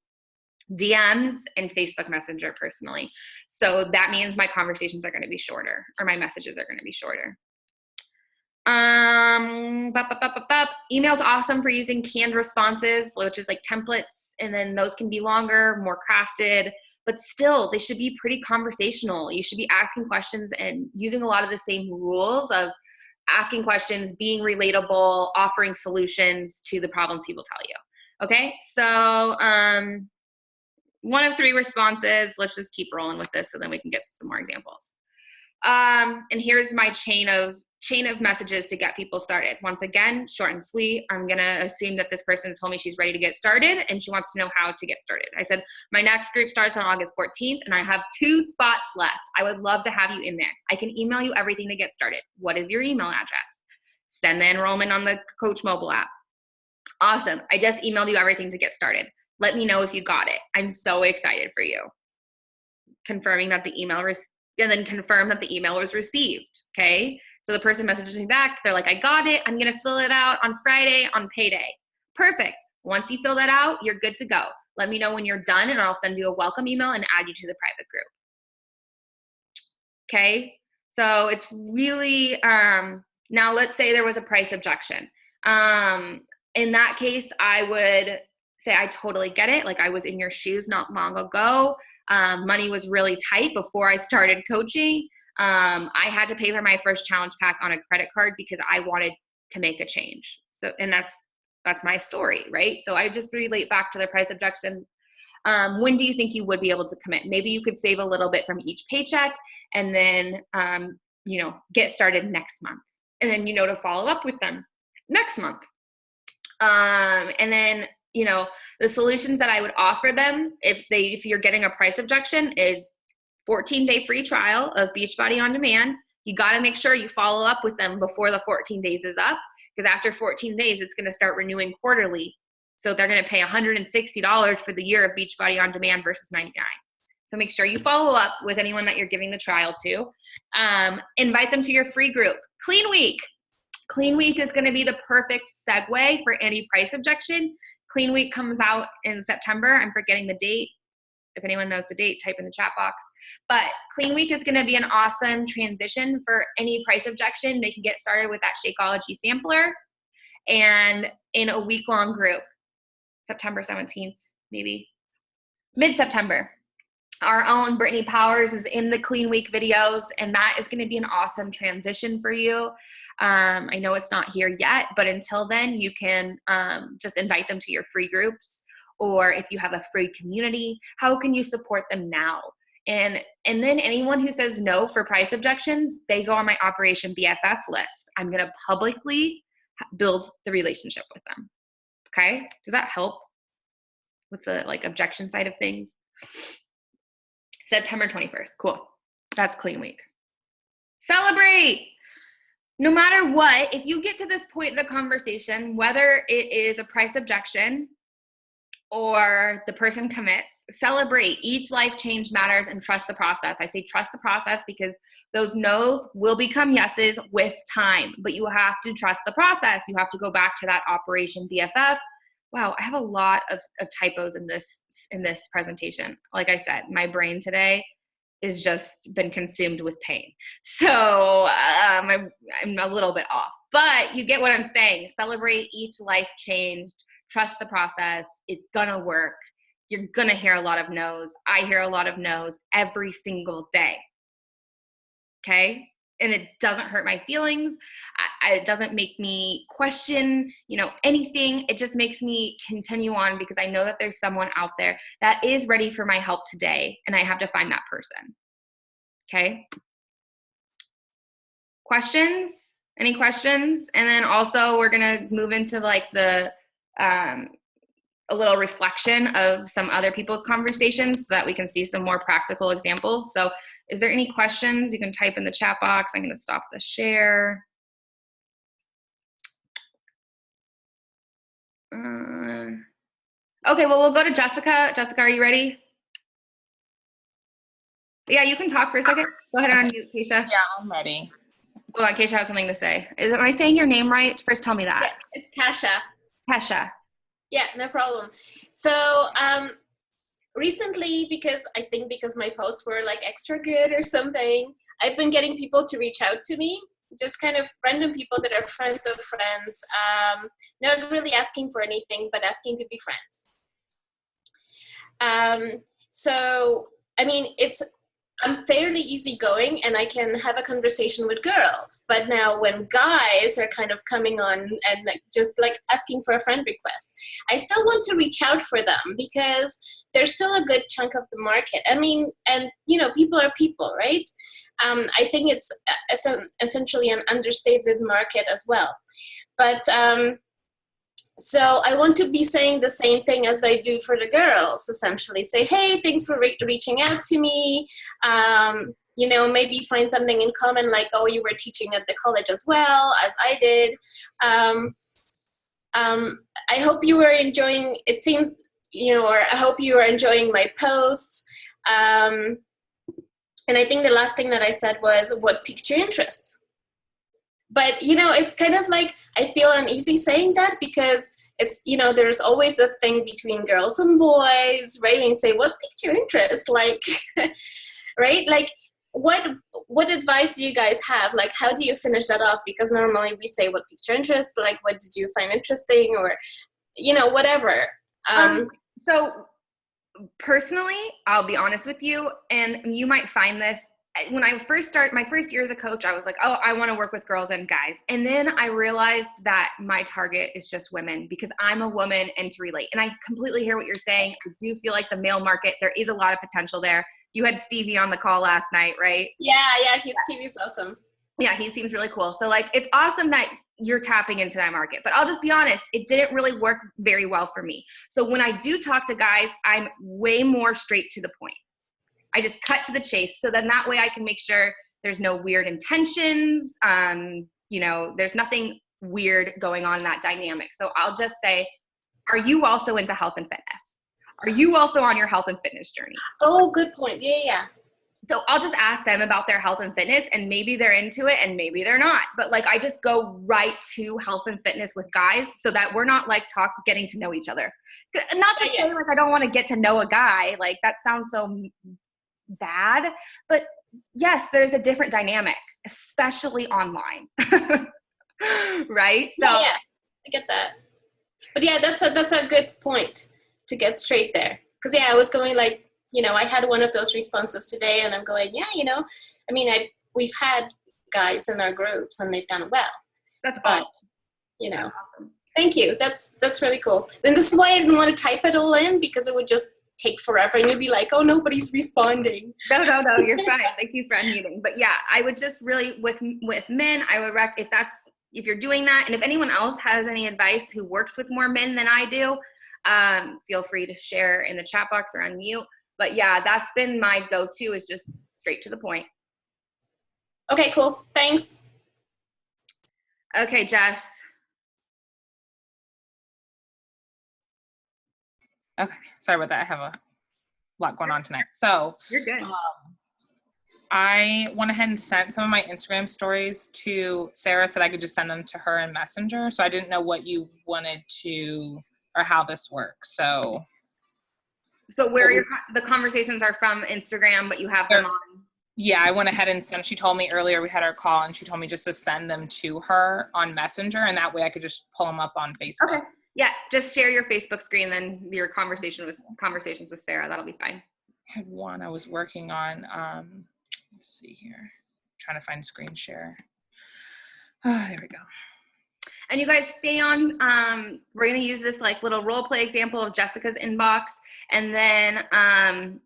DMs and Facebook Messenger personally. So that means my conversations are going to be shorter, or my messages are going to be shorter. Email's awesome for using canned responses, which is like templates, and then those can be longer, more crafted, but still they should be pretty conversational. You should be asking questions and using a lot of the same rules of asking questions, being relatable, offering solutions to the problems people tell you. Okay, so 1 of 3 responses. Let's just keep rolling with this so then we can get to some more examples. And here's my chain of messages to get people started. Once again, short and sweet. I'm going to assume that this person told me she's ready to get started and she wants to know how to get started. I said, my next group starts on August 14th and I have 2 spots left. I would love to have you in there. I can email you everything to get started. What is your email address? Send the enrollment on the Coach mobile app. Awesome. I just emailed you everything to get started. Let me know if you got it. I'm so excited for you. Confirming that the email and then confirm that the email was received. Okay. So the person messages me back. They're like, I got it. I'm going to fill it out on Friday on payday. Perfect. Once you fill that out, you're good to go. Let me know when you're done and I'll send you a welcome email and add you to the private group. Okay. So it's really, now let's say there was a price objection. In that case, I would say, I totally get it. Like, I was in your shoes not long ago. Money was really tight before I started coaching. I had to pay for my first challenge pack on a credit card because I wanted to make a change. So, and that's that's my story, right? So I just relate back to the price objection. When do you think you would be able to commit? Maybe you could save a little bit from each paycheck and then, get started next month. And then, to follow up with them next month. And then, the solutions that I would offer them if you're getting a price objection is 14-day free trial of Beachbody On Demand. You got to make sure you follow up with them before the 14 days is up, because after 14 days, it's going to start renewing quarterly. So they're going to pay $160 for the year of Beachbody On Demand versus $99. So make sure you follow up with anyone that you're giving the trial to. Invite them to your free group. Clean Week. Clean Week is going to be the perfect segue for any price objection. Clean Week comes out in September. I'm forgetting the date. If anyone knows the date, type in the chat box. But Clean Week is going to be an awesome transition for any price objection. They can get started with that Shakeology sampler and in a week-long group, September 17th, maybe mid-September. Our own Brittany Powers is in the Clean Week videos, and that is going to be an awesome transition for you. I know it's not here yet, but until then, you can just invite them to your free groups. Or if you have a free community, how can you support them now? And then anyone who says no for price objections, they go on my Operation BFF list. I'm going to publicly build the relationship with them. Okay? Does that help with the objection side of things? September 21st. Cool. That's Clean Week. Celebrate. No matter what, if you get to this point in the conversation, whether it is a price objection or the person commits, celebrate. Each life change matters and trust the process. I say trust the process because those no's will become yeses with time, but you have to trust the process. You have to go back to that Operation BFF. Wow, I have a lot of typos in this presentation. Like I said, my brain today is just been consumed with pain. So I'm a little bit off, but you get what I'm saying. Celebrate each life changed. Trust the process. It's gonna work. You're gonna hear a lot of no's. I hear a lot of no's every single day. Okay? And it doesn't hurt my feelings. It doesn't make me question, anything. It just makes me continue on because I know that there's someone out there that is ready for my help today, and I have to find that person. Okay? Questions? Any questions? And then also we're gonna move into a little reflection of some other people's conversations so that we can see some more practical examples. So is there any questions? You can type in the chat box. I'm going to stop the share. Okay, well, we'll go to Jessica. Jessica, are you ready? Yeah, you can talk for a second. Go ahead and unmute, Keisha. Yeah, I'm ready. Hold on, Keisha has something to say. Am I saying your name right? First, tell me that. Yeah, it's Kasha. Kesha. Yeah, no problem. So recently, because my posts were extra good or something, I've been getting people to reach out to me, just kind of random people that are friends of friends, not really asking for anything, but asking to be friends. So, I mean, I'm fairly easygoing and I can have a conversation with girls. But now when guys are kind of coming on and just asking for a friend request, I still want to reach out for them because there's still a good chunk of the market. I mean, and people are people, right? I think it's essentially an understated market as well. But so I want to be saying the same thing as I do for the girls, essentially. Say, hey, thanks for reaching out to me. Maybe find something in common, like, oh, you were teaching at the college as well as I did. I hope you were enjoying, it seems, or I hope you are enjoying my posts. And I think the last thing that I said was, what piqued your interest? But, it's kind of I feel uneasy saying that because it's, there's always a thing between girls and boys, right? And you say, what piqued your interest? Right? What advice do you guys have? How do you finish that off? Because normally we say, what piqued your interest? What did you find interesting? Or, whatever. So personally, I'll be honest with you, and you might find this, when I first started my first year as a coach, I was like, oh, I want to work with girls and guys. And then I realized that my target is just women because I'm a woman and to relate. And I completely hear what you're saying. I do feel like the male market, there is a lot of potential there. You had Stevie on the call last night, right? Yeah, Stevie's awesome. Yeah, he seems really cool. So like, it's awesome that you're tapping into that market, but I'll just be honest, it didn't really work very well for me. So when I do talk to guys, I'm way more straight to the point. I just cut to the chase. So then that way I can make sure there's no weird intentions. There's nothing weird going on in that dynamic. So I'll just say, are you also into health and fitness? Are you also on your health and fitness journey? Oh, good point. Yeah. So I'll just ask them about their health and fitness, and maybe they're into it and maybe they're not. But like, I just go right to health and fitness with guys so that we're not like getting to know each other. Not to say like I don't want to get to know a guy. Like that sounds so bad, but yes, there's a different dynamic, especially online. Right? So yeah, I get that. But yeah, that's a good point to get straight there. Because I was going like, I had one of those responses today, and I'm going, we've had guys in our groups, and they've done well. That's awesome. That's awesome. Thank you. That's really cool. And this is why I didn't want to type it all in, because it would just take forever, and you'd be like, oh, nobody's responding. No, you're fine. Thank you for unmuting. But yeah, I would just really with men, I would if you're doing that, and if anyone else has any advice who works with more men than I do, feel free to share in the chat box or unmute. But yeah, that's been my go-to, is just straight to the point. Okay, cool. Thanks. Okay, Jess. Okay, sorry about that. I have a lot going on tonight. So you're good. I went ahead and sent some of my Instagram stories to Sarah, said I could just send them to her in Messenger. So I didn't know what you wanted to, or how this works. So where the conversations are from Instagram, but you have them on. Yeah, I went ahead and sent, she told me earlier, we had our call, and she told me just to send them to her on Messenger, and that way I could just pull them up on Facebook. Okay. Yeah, just share your Facebook screen, then your conversations with Sarah. That'll be fine. I had one I was working on. Let's see here. Trying to find screen share. Oh, there we go. And you guys stay on. We're going to use this like little role play example of Jessica's inbox. And then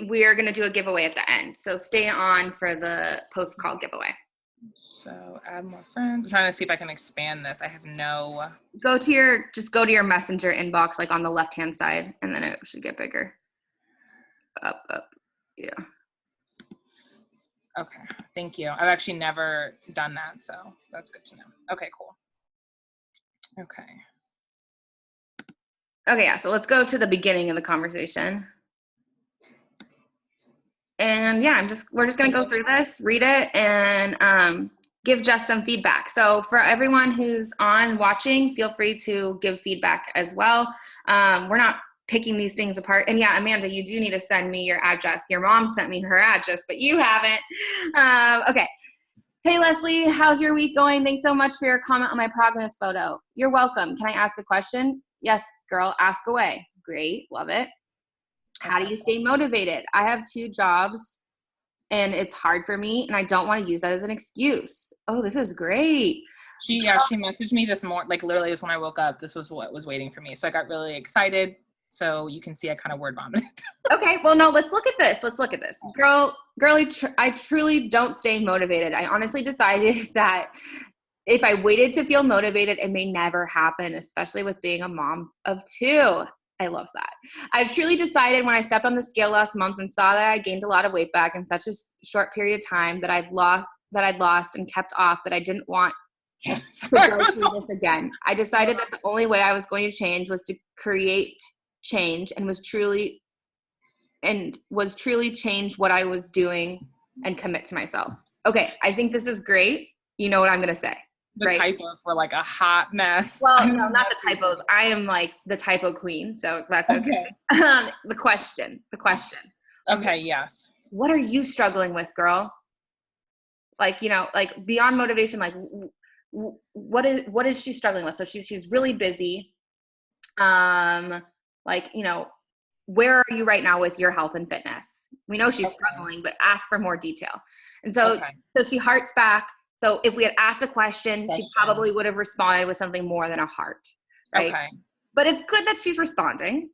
we are going to do a giveaway at the end. So stay on for the post-call giveaway. So add more friends. I'm trying to see if I can expand this. I have no. Just go to your Messenger inbox, like on the left-hand side, and then it should get bigger. Up. Yeah. Okay. Thank you. I've actually never done that, so that's good to know. Okay, cool. Okay. Okay, yeah, so let's go to the beginning of the conversation. And yeah, we're just gonna go through this, read it, and give Jess some feedback. So for everyone who's on watching, feel free to give feedback as well. We're not picking these things apart. And yeah, Amanda, you do need to send me your address. Your mom sent me her address, but you haven't. Okay. Hey, Leslie, how's your week going? Thanks so much for your comment on my progress photo. You're welcome. Can I ask a question? Yes, girl, ask away. Great, love it. How do you stay motivated? I have 2 jobs and it's hard for me, and I don't want to use that as an excuse. Oh, this is great. She messaged me this morning, like literally just when I woke up. This was what was waiting for me. So I got really excited. So you can see I kind of word vomited. Okay, well, no, let's look at this. Girlie, I truly don't stay motivated. I honestly decided that if I waited to feel motivated, it may never happen, especially with being a mom of 2. I love that. I truly decided when I stepped on the scale last month and saw that I gained a lot of weight back in such a short period of time that I'd lost and kept off, that I didn't want to go through this again. I decided that the only way I was going to change was to create change, and was truly change what I was doing and commit to myself. Okay, I think this is great. You know what I'm going to say. The typos were like a hot mess. Well, no, not the typos. I am like the typo queen, so that's okay. The question. Okay, yes. What are you struggling with, girl? Like, like beyond motivation, like what is she struggling with? So she's really busy. Like, where are you right now with your health and fitness? We know she's struggling, but ask for more detail. And so, so she hearts back. So if we had asked a question, she probably would have responded with something more than a heart, right? Okay. But it's good that she's responding.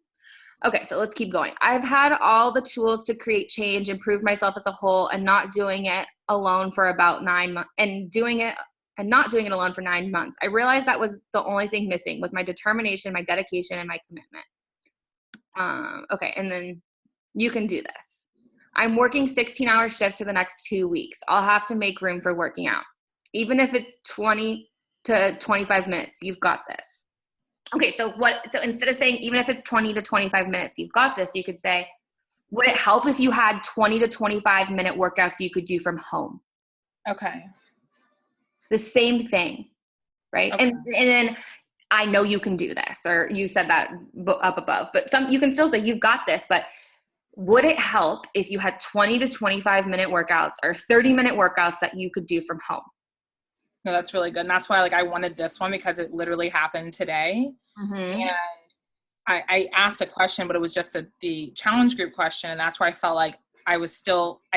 Okay, so let's keep going. I've had all the tools to create change, improve myself as a whole, and not doing it alone for about 9 months, and not doing it alone for 9 months. I realized that was the only thing missing, was my determination, my dedication, and my commitment. Okay, and then you can do this. I'm working 16-hour shifts for the next 2 weeks. I'll have to make room for working out. Even if it's 20 to 25 minutes, you've got this. Okay, so instead of saying, even if it's 20 to 25 minutes, you've got this, you could say, would it help if you had 20 to 25 minute workouts you could do from home? Okay. The same thing, right? Okay. And then I know you can do this, or you said that up above, but you can still say you've got this, but would it help if you had 20 to 25 minute workouts or 30-minute workouts that you could do from home? No, that's really good. And that's why I wanted this one, because it literally happened today. Mm-hmm. And I asked a question, but it was just the challenge group question. And that's where I felt like I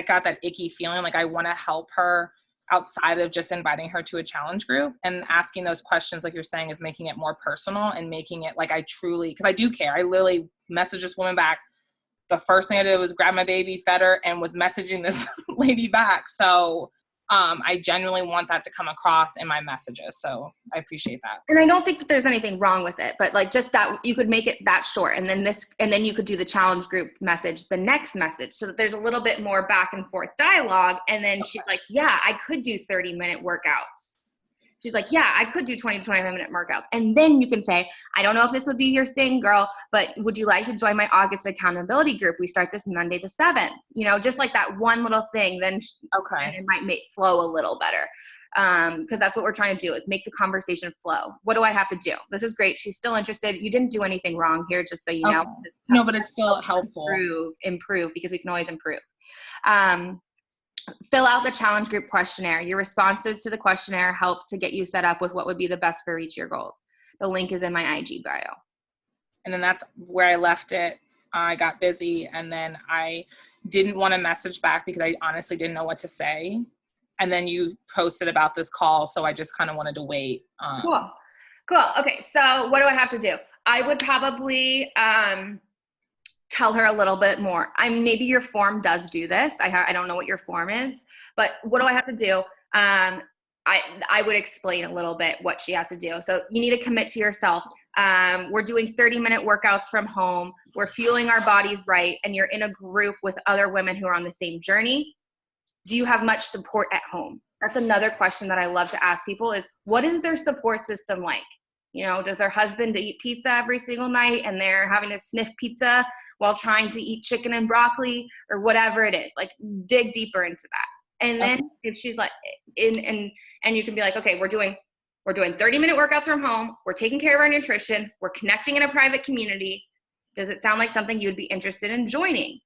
got that icky feeling. Like I want to help her outside of just inviting her to a challenge group, and asking those questions, like you're saying, is making it more personal and making it like I truly, because I do care. I literally messaged this woman back. The first thing I did was grab my baby, fed her, and was messaging this lady back. So I genuinely want that to come across in my messages. So I appreciate that. And I don't think that there's anything wrong with it, but like just that you could make it that short, and then you could do the challenge group message, the next message, so that there's a little bit more back and forth dialogue. And then she's like, yeah, I could do 30-minute workouts. She's like, yeah, I could do 20 to 25-minute workouts. And then you can say, I don't know if this would be your thing, girl, but would you like to join my August accountability group? We start this Monday the 7th. Just like that one little thing, then and it might make flow a little better. Because that's what we're trying to do, is make the conversation flow. What do I have to do? This is great. She's still interested. You didn't do anything wrong here, just so you know. No, but it's still helpful. Improve, because we can always improve. Fill out the challenge group questionnaire. Your responses to the questionnaire help to get you set up with what would be the best for each of your goals. The link is in my IG bio. And then that's where I left it. I got busy, and then I didn't want to message back because I honestly didn't know what to say. And then you posted about this call, so I just kind of wanted to wait. Cool. Okay, so what do I have to do? I would probably tell her a little bit more. Maybe your form does do this. I don't know what your form is, but what do I have to do? I would explain a little bit what she has to do. So you need to commit to yourself. We're doing 30-minute workouts from home. We're fueling our bodies right, and you're in a group with other women who are on the same journey. Do you have much support at home? That's another question that I love to ask people, is what is their support system like? Does their husband eat pizza every single night and they're having to sniff pizza while trying to eat chicken and broccoli, or whatever it is? Like, dig deeper into that. And then if she's like, and you can be like, okay, we're doing 30-minute workouts from home. We're taking care of our nutrition. We're connecting in a private community. Does it sound like something you would be interested in joining?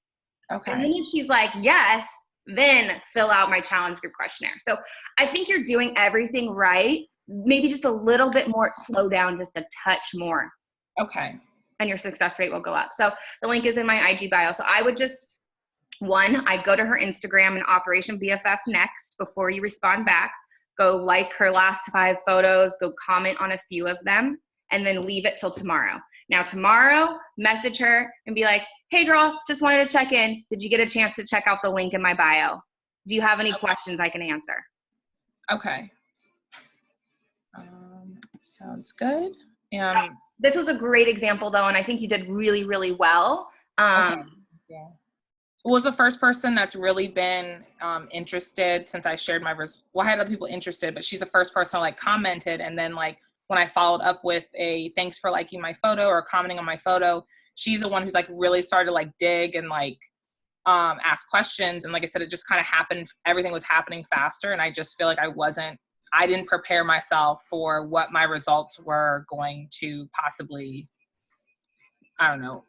Okay. And then if she's like, yes, then fill out my challenge group questionnaire. So I think you're doing everything right. Maybe just a little bit more, slow down just a touch more. Okay. And your success rate will go up. So the link is in my IG bio. So I would just, I'd go to her Instagram and Operation BFF Next before you respond back. Go like her last 5 photos, go comment on a few of them, and then leave it till tomorrow. Now tomorrow, message her and be like, hey girl, just wanted to check in. Did you get a chance to check out the link in my bio? Do you have any questions I can answer? Okay. Sounds good. This was a great example though, and I think you did really, really well. Okay. Yeah. Was the first person that's really been interested since I shared I had other people interested, but she's the first person who commented, and then when I followed up with a thanks for liking my photo or commenting on my photo, she's the one who's really started to dig and ask questions. And like I said, it just kind of happened. Everything was happening faster, and I just feel like I didn't prepare myself for what my results were going to possibly, I don't know.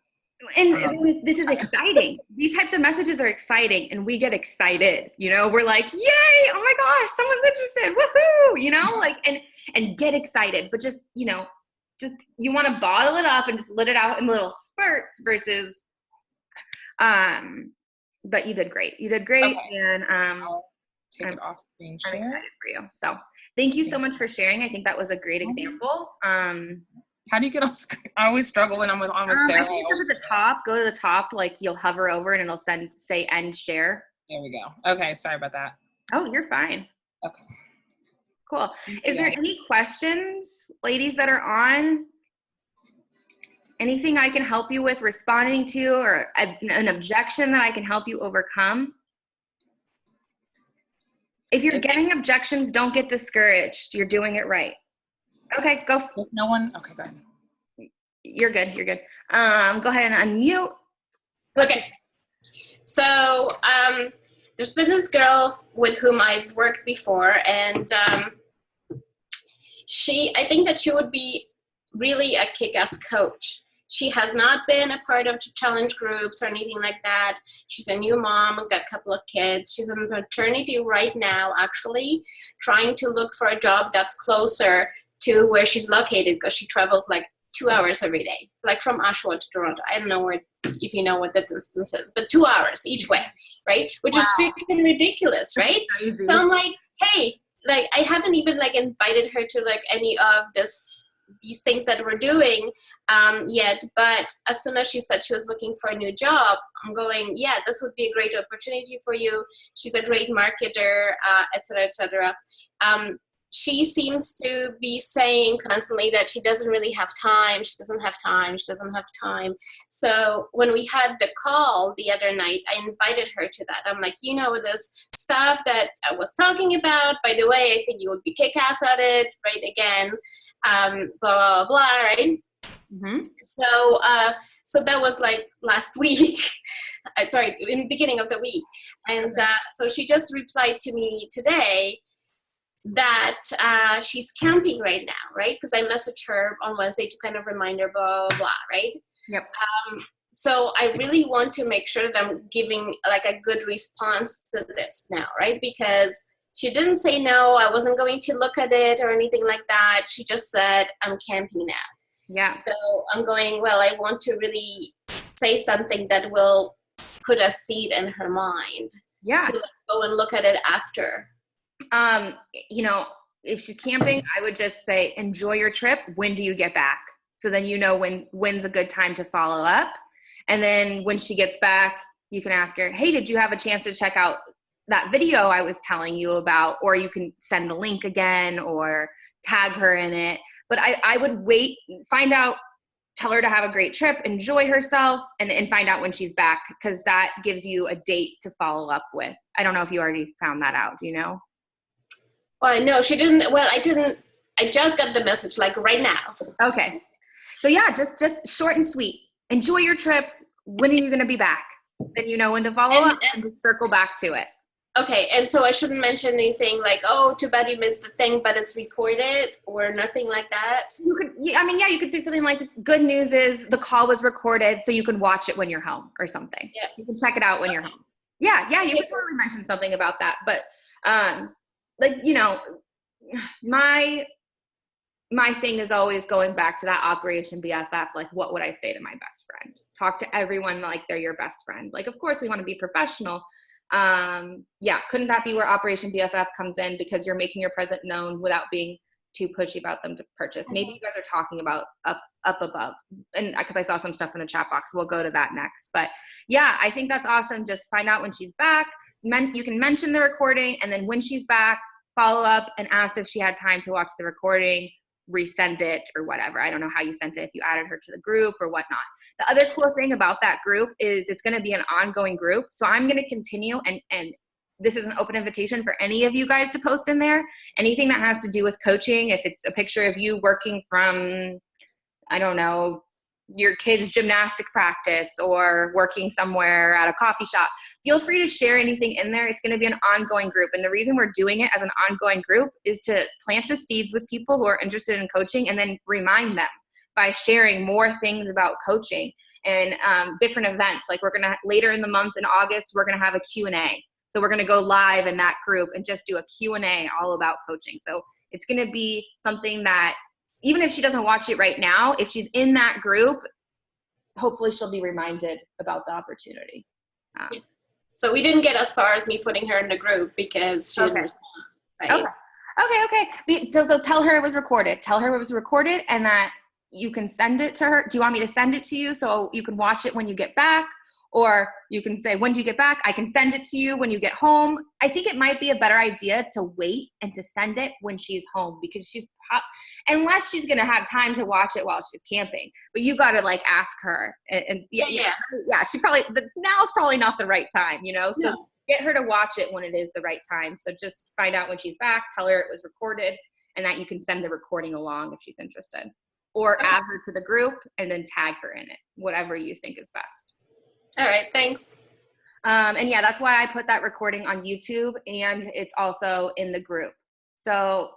And this is exciting. These types of messages are exciting, and we get excited. We're like, yay! Oh my gosh, someone's interested! Woohoo! And get excited. But just you want to bottle it up and just let it out in little spurts versus, but you did great. You did great. Okay. And I'll take it off screen I'm share. excited for you. So thank you so much for sharing. I think that was a great example. How do you get off screen? I always struggle when I'm with Sarah. I think it's up at the top. Go to the top, like you'll hover over and it'll say end share. There we go. Okay, sorry about that. Oh, you're fine. Okay. Cool. Is there any questions, ladies that are on? Anything I can help you with responding to, or an objection that I can help you overcome? If you're getting objections, don't get discouraged. You're doing it right. Okay, go. If no one, okay, go ahead. You're good. You're good. Go ahead and unmute. Okay. So there's been this girl with whom I've worked before, and I think that she would be really a kick-ass coach. She has not been a part of challenge groups or anything like that. She's a new mom, got a couple of kids. She's on maternity right now, actually, trying to look for a job that's closer to where she's located, because she travels like 2 hours every day, like from Oshawa to Toronto. I don't know if you know what the distance is, but 2 hours each way, right? Which is freaking ridiculous, right? So I'm like, hey, like I haven't even like invited her to like any of these things that we're doing yet, but as soon as she said she was looking for a new job, I'm going, yeah, this would be a great opportunity for you. She's a great marketer, et cetera, et cetera. She seems to be saying constantly that she doesn't really have time. She doesn't have time. She doesn't have time. So when we had the call the other night, I invited her to that. I'm like, you know, this stuff that I was talking about, by the way, I think you would be kick-ass at it, right? Again, blah, blah, blah, right? Mm-hmm. So that was like last week. Sorry, in the beginning of the week. And so she just replied to me today that she's camping right now, right? Because I messaged her on Wednesday to kind of remind her, blah, blah, blah, right? Yep. So I really want to make sure that I'm giving like a good response to this now, right? Because she didn't say no, I wasn't going to look at it or anything like that. She just said, I'm camping now. Yeah. So I'm going, well, I want to really say something that will put a seed in her mind. Yeah. To go and look at it after. You know, if she's camping, I would just say, enjoy your trip. When do you get back? So then you know when's a good time to follow up. And then when she gets back, you can ask her, hey, did you have a chance to check out that video I was telling you about? Or you can send the link again or tag her in it. But I would wait, find out, tell her to have a great trip, enjoy herself, and find out when she's back, because that gives you a date to follow up with. I don't know if you already found that out. Do you know? Well, no, she didn't. Well, I didn't. I just got the message like right now. Okay. So yeah, just short and sweet. Enjoy your trip. When are you going to be back? Then you know when to follow up and just circle back to it. Okay. And so I shouldn't mention anything like, oh, too bad you missed the thing, but it's recorded, or nothing like that. You could, you could say something like, good news is the call was recorded, so you can watch it when you're home or something. Yeah. You can check it out when you're home. Yeah. You could totally mention something about that. But, like, you know, my thing is always going back to that Operation BFF. Like, what would I say to my best friend? Talk to everyone like they're your best friend. Like, of course we want to be professional. Yeah, couldn't that be where Operation BFF comes in, because you're making your present known without being too pushy about them to purchase? Maybe you guys are talking about up above, and because I saw some stuff in the chat box, we'll go to that next. But yeah, I think that's awesome. Just find out when she's back. You can mention the recording, and then when she's back, follow up and ask if she had time to watch the recording, resend it or whatever. I don't know how you sent it, if you added her to the group or whatnot. The other cool thing about that group is it's going to be an ongoing group. So I'm going to continue, and this is an open invitation for any of you guys to post in there. Anything that has to do with coaching, if it's a picture of you working from, I don't know, your kids' gymnastic practice or working somewhere at a coffee shop, feel free to share anything in there. It's going to be an ongoing group. And the reason we're doing it as an ongoing group is to plant the seeds with people who are interested in coaching, and then remind them by sharing more things about coaching and different events. Like, we're going to, later in the month in August, we're going to have a Q&A. So we're going to go live in that group and just do a Q&A all about coaching. So it's going to be something that, even if she doesn't watch it right now, if she's in that group, hopefully she'll be reminded about the opportunity. So we didn't get as far as me putting her in the group because she didn't respond, right? Okay. So tell her it was recorded. Tell her it was recorded and that you can send it to her. Do you want me to send it to you so you can watch it when you get back? Or you can say, when do you get back? I can send it to you when you get home. I think it might be a better idea to wait and to send it when she's home, because unless she's going to have time to watch it while she's camping. But you got to like ask her. Yeah, she probably, now's probably not the right time, you know? So get her to watch it when it is the right time. So just find out when she's back, tell her it was recorded, and that you can send the recording along if she's interested. Or add her to the group and then tag her in it, whatever you think is best. All right, thanks. And yeah, that's why I put that recording on YouTube, and it's also in the group. So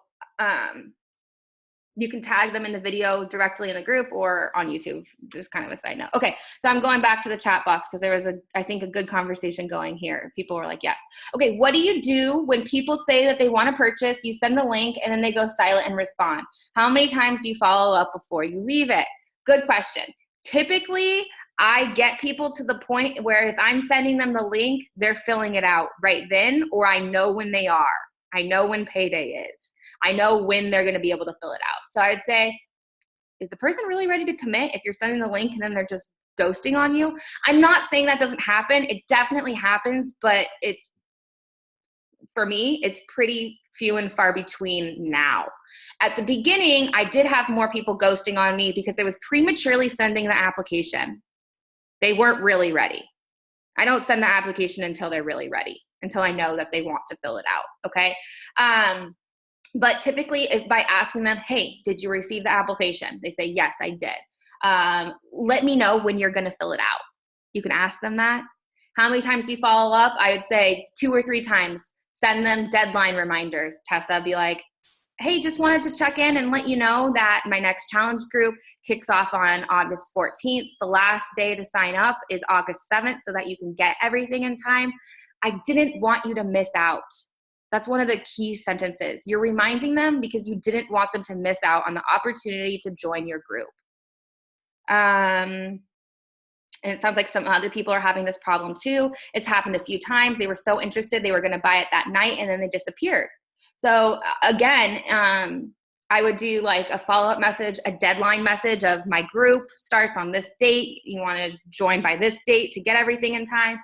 you can tag them in the video directly in the group or on YouTube, just kind of a side note. Okay, so I'm going back to the chat box because there was, I think, a good conversation going here. People were like, yes. Okay, what do you do when people say that they want to purchase, you send the link, and then they go silent and respond? How many times do you follow up before you leave it? Good question. Typically, I get people to the point where if I'm sending them the link, they're filling it out right then, or I know when they are. I know when payday is. I know when they're going to be able to fill it out. So I'd say, is the person really ready to commit if you're sending the link and then they're just ghosting on you? I'm not saying that doesn't happen. It definitely happens, but for me, it's pretty few and far between now. At the beginning, I did have more people ghosting on me because I was prematurely sending the application. They weren't really ready. I don't send the application until they're really ready, until I know that they want to fill it out, okay? But typically, by asking them, hey, did you receive the application? They say, yes, I did. Let me know when you're gonna fill it out. You can ask them that. How many times do you follow up? I would say 2 or 3 times. Send them deadline reminders. Tessa, be like, hey, just wanted to check in and let you know that my next challenge group kicks off on August 14th. The last day to sign up is August 7th so that you can get everything in time. I didn't want you to miss out. That's one of the key sentences. You're reminding them because you didn't want them to miss out on the opportunity to join your group. And it sounds like some other people are having this problem too. It's happened a few times. They were so interested, they were going to buy it that night, and then they disappeared. So again, I would do like a follow-up message, a deadline message of my group starts on this date. You want to join by this date to get everything in time.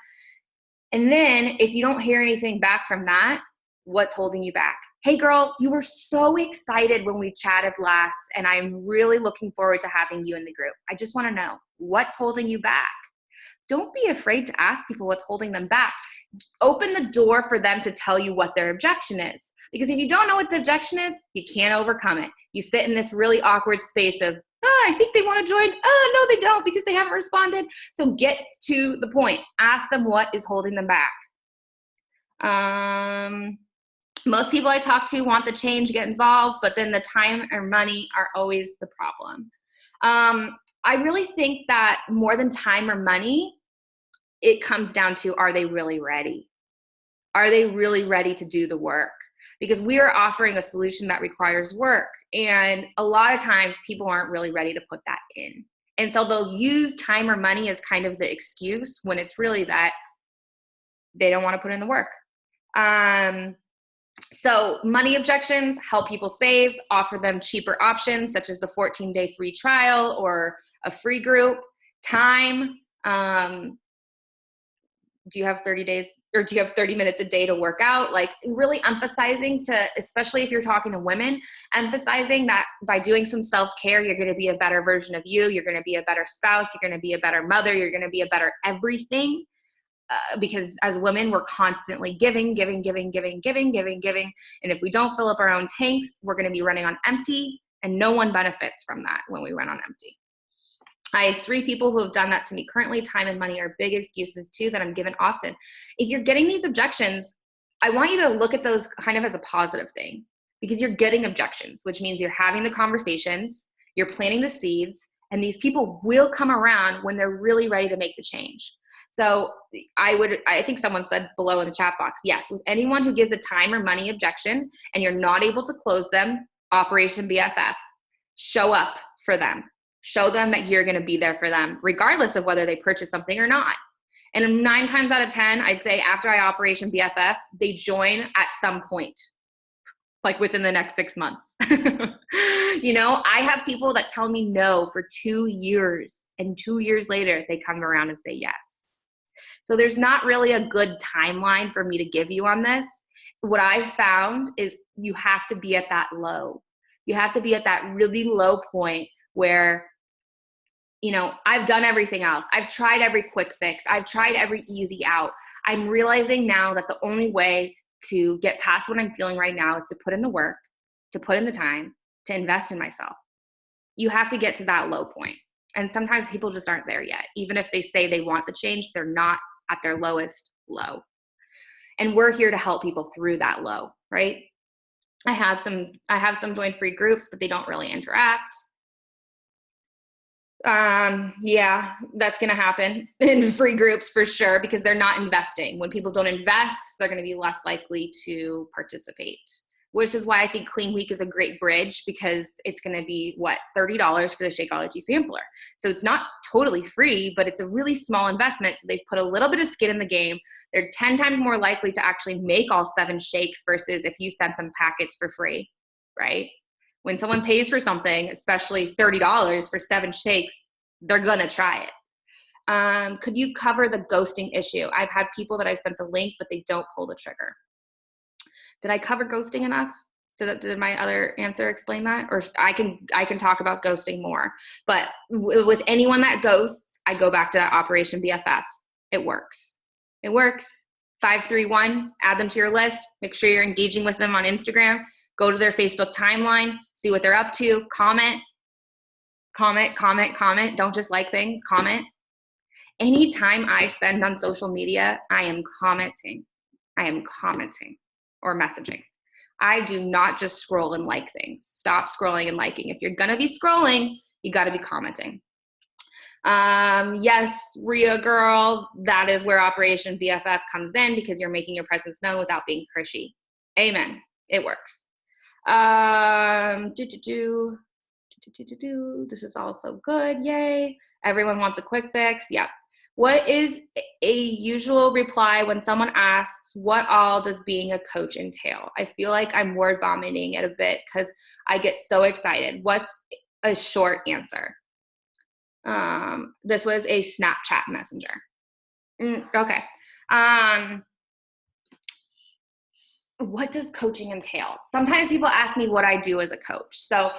And then if you don't hear anything back from that, what's holding you back? Hey girl, you were so excited when we chatted last, and I'm really looking forward to having you in the group. I just want to know what's holding you back. Don't be afraid to ask people what's holding them back. Open the door for them to tell you what their objection is. Because if you don't know what the objection is, you can't overcome it. You sit in this really awkward space of, I think they want to join. No, they don't because they haven't responded. So get to the point. Ask them what is holding them back. Most people I talk to want the change, get involved, but then the time or money are always the problem. I really think that more than time or money, it comes down to, are they really ready? Are they really ready to do the work? Because we are offering a solution that requires work. And a lot of times people aren't really ready to put that in. And so they'll use time or money as kind of the excuse when it's really that they don't want to put in the work. So money objections, help people save, offer them cheaper options such as the 14-day free trial or a free group. Time, do you have 30 days or do you have 30 minutes a day to work out? Like really emphasizing to, especially if you're talking to women, emphasizing that by doing some self-care, you're going to be a better version of you. You're going to be a better spouse. You're going to be a better mother. You're going to be a better everything. Because as women, we're constantly giving. And if we don't fill up our own tanks, we're going to be running on empty, and no one benefits from that when we run on empty. I have 3 people who have done that to me currently. Time and money are big excuses too that I'm given often. If you're getting these objections, I want you to look at those kind of as a positive thing, because you're getting objections, which means you're having the conversations, you're planting the seeds, and these people will come around when they're really ready to make the change. So I think someone said below in the chat box, yes, with anyone who gives a time or money objection and you're not able to close them, Operation BFF, show up for them. Show them that you're going to be there for them, regardless of whether they purchase something or not. And 9 times out of 10, I'd say after I Operation BFF, they join at some point, like within the next 6 months. You know, I have people that tell me no for 2 years, and 2 years later, they come around and say yes. So there's not really a good timeline for me to give you on this. What I've found is you have to be at that low. You have to be at that really low point where, you know, I've done everything else. I've tried every quick fix. I've tried every easy out. I'm realizing now that the only way to get past what I'm feeling right now is to put in the work, to put in the time, to invest in myself. You have to get to that low point. And sometimes people just aren't there yet. Even if they say they want the change, they're not at their lowest low. And we're here to help people through that low, right? I have some join free groups, but they don't really interact. Yeah, that's going to happen in free groups for sure, because they're not investing. When people don't invest, they're going to be less likely to participate, which is why I think Clean Week is a great bridge, because it's going to be $30 for the Shakeology sampler. So it's not totally free, but it's a really small investment. So they've put a little bit of skin in the game. They're 10 times more likely to actually make all 7 shakes versus if you sent them packets for free, right? When someone pays for something, especially $30 for 7 shakes, they're going to try it. Could you cover the ghosting issue? I've had people that I sent the link, but they don't pull the trigger. Did I cover ghosting enough? Did my other answer explain that? Or I can talk about ghosting more. But with anyone that ghosts, I go back to that Operation BFF. It works. It works. 531, add them to your list. Make sure you're engaging with them on Instagram. Go to their Facebook timeline. See what they're up to. Comment. Don't just like things. Comment. Any time I spend on social media, I am commenting or messaging. I do not just scroll and like things. Stop scrolling and liking. If you're going to be scrolling, you got to be commenting. Yes, Rhea girl, that is where Operation BFF comes in, because you're making your presence known without being pushy. Amen. It works. This is also good. Yay. Everyone wants a quick fix. Yep. What is a usual reply when someone asks, what all does being a coach entail? I feel like I'm word vomiting it a bit because I get so excited. What's a short answer? This was a Snapchat messenger. Okay. What does coaching entail? Sometimes people ask me what I do as a coach. So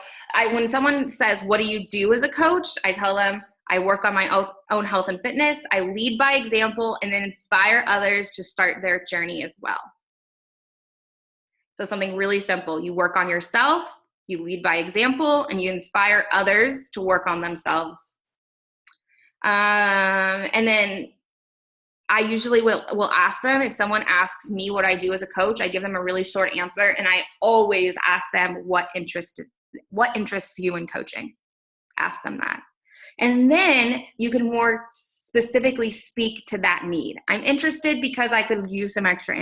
when someone says, what do you do as a coach? I tell them, I work on my own health and fitness. I lead by example and then inspire others to start their journey as well. So something really simple. You work on yourself, you lead by example, and you inspire others to work on themselves. And then I usually will ask them, if someone asks me what I do as a coach, I give them a really short answer, and I always ask them what interests you in coaching. Ask them that. And then you can more specifically speak to that need. I'm interested because I could use some extra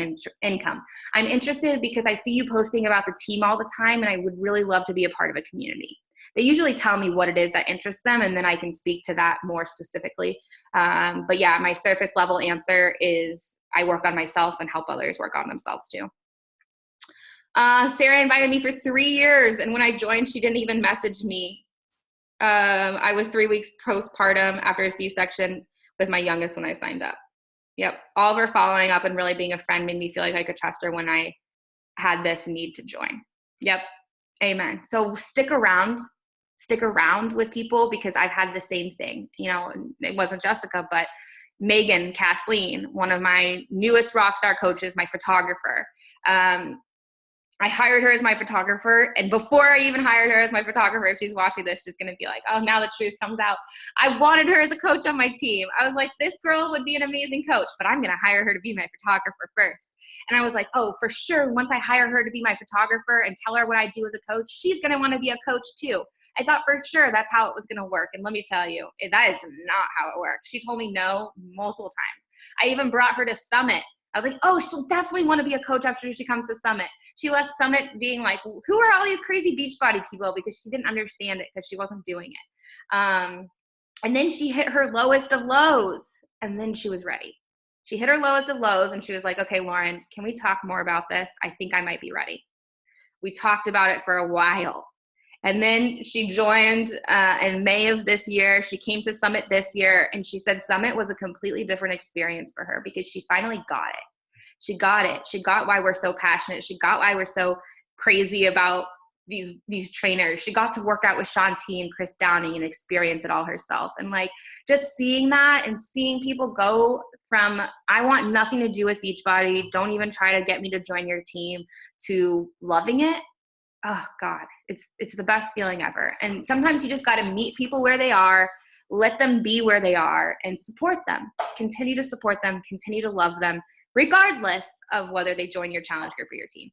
income. I'm interested because I see you posting about the team all the time, and I would really love to be a part of a community. They usually tell me what it is that interests them, and then I can speak to that more specifically. But yeah, my surface level answer is I work on myself and help others work on themselves too. Sarah invited me for 3 years, and when I joined, she didn't even message me. I was 3 weeks postpartum after a C-section with my youngest when I signed up. Yep. All of her following up and really being a friend made me feel like I could trust her when I had this need to join. Yep. Amen. So stick around with people, because I've had the same thing. You know, it wasn't Jessica, but Megan, Kathleen, one of my newest rockstar coaches, my photographer. I hired her as my photographer, and before I even hired her as my photographer, if she's watching this, she's going to be like, oh, now the truth comes out. I wanted her as a coach on my team. I was like, this girl would be an amazing coach, but I'm going to hire her to be my photographer first. And I was like, oh, for sure, once I hire her to be my photographer and tell her what I do as a coach, she's going to want to be a coach too. I thought for sure that's how it was going to work. And let me tell you, that is not how it works. She told me no multiple times. I even brought her to Summit. I was like, oh, she'll definitely want to be a coach after she comes to Summit. She left Summit being like, who are all these crazy Beachbody people? Because she didn't understand it because she wasn't doing it. And then she hit her lowest of lows, and then she was ready. She hit her lowest of lows, and she was like, okay, Lauren, can we talk more about this? I think I might be ready. We talked about it for a while. And then she joined in May of this year. She came to Summit this year, and she said Summit was a completely different experience for her because she finally got it. She got it. She got why we're so passionate. She got why we're so crazy about these trainers. She got to work out with Shanti and Chris Downey and experience it all herself. And like just seeing that and seeing people go from, I want nothing to do with Beachbody, don't even try to get me to join your team, to loving it. Oh God, it's the best feeling ever. And sometimes you just got to meet people where they are, let them be where they are, and support them. Continue to support them, continue to love them, regardless of whether they join your challenge group or your team.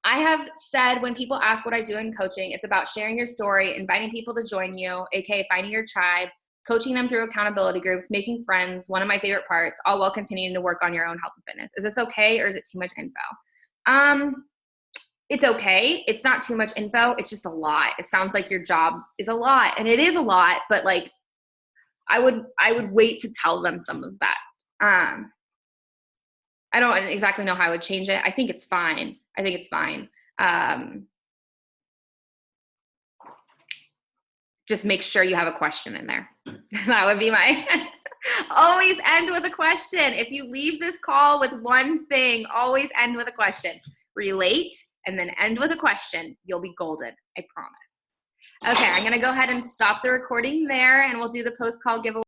I have said when people ask what I do in coaching, it's about sharing your story, inviting people to join you, aka finding your tribe, coaching them through accountability groups, making friends, one of my favorite parts, all while continuing to work on your own health and fitness. Is this okay, or is it too much info? It's okay. It's not too much info. It's just a lot. It sounds like your job is a lot, and it is a lot, but like I would wait to tell them some of that. I don't exactly know how I would change it. I think it's fine. Just make sure you have a question in there. That would be my always end with a question. If you leave this call with one thing, always end with a question. Relate and then end with a question. You'll be golden. I promise. Okay, I'm going to go ahead and stop the recording there, and we'll do the post-call giveaway.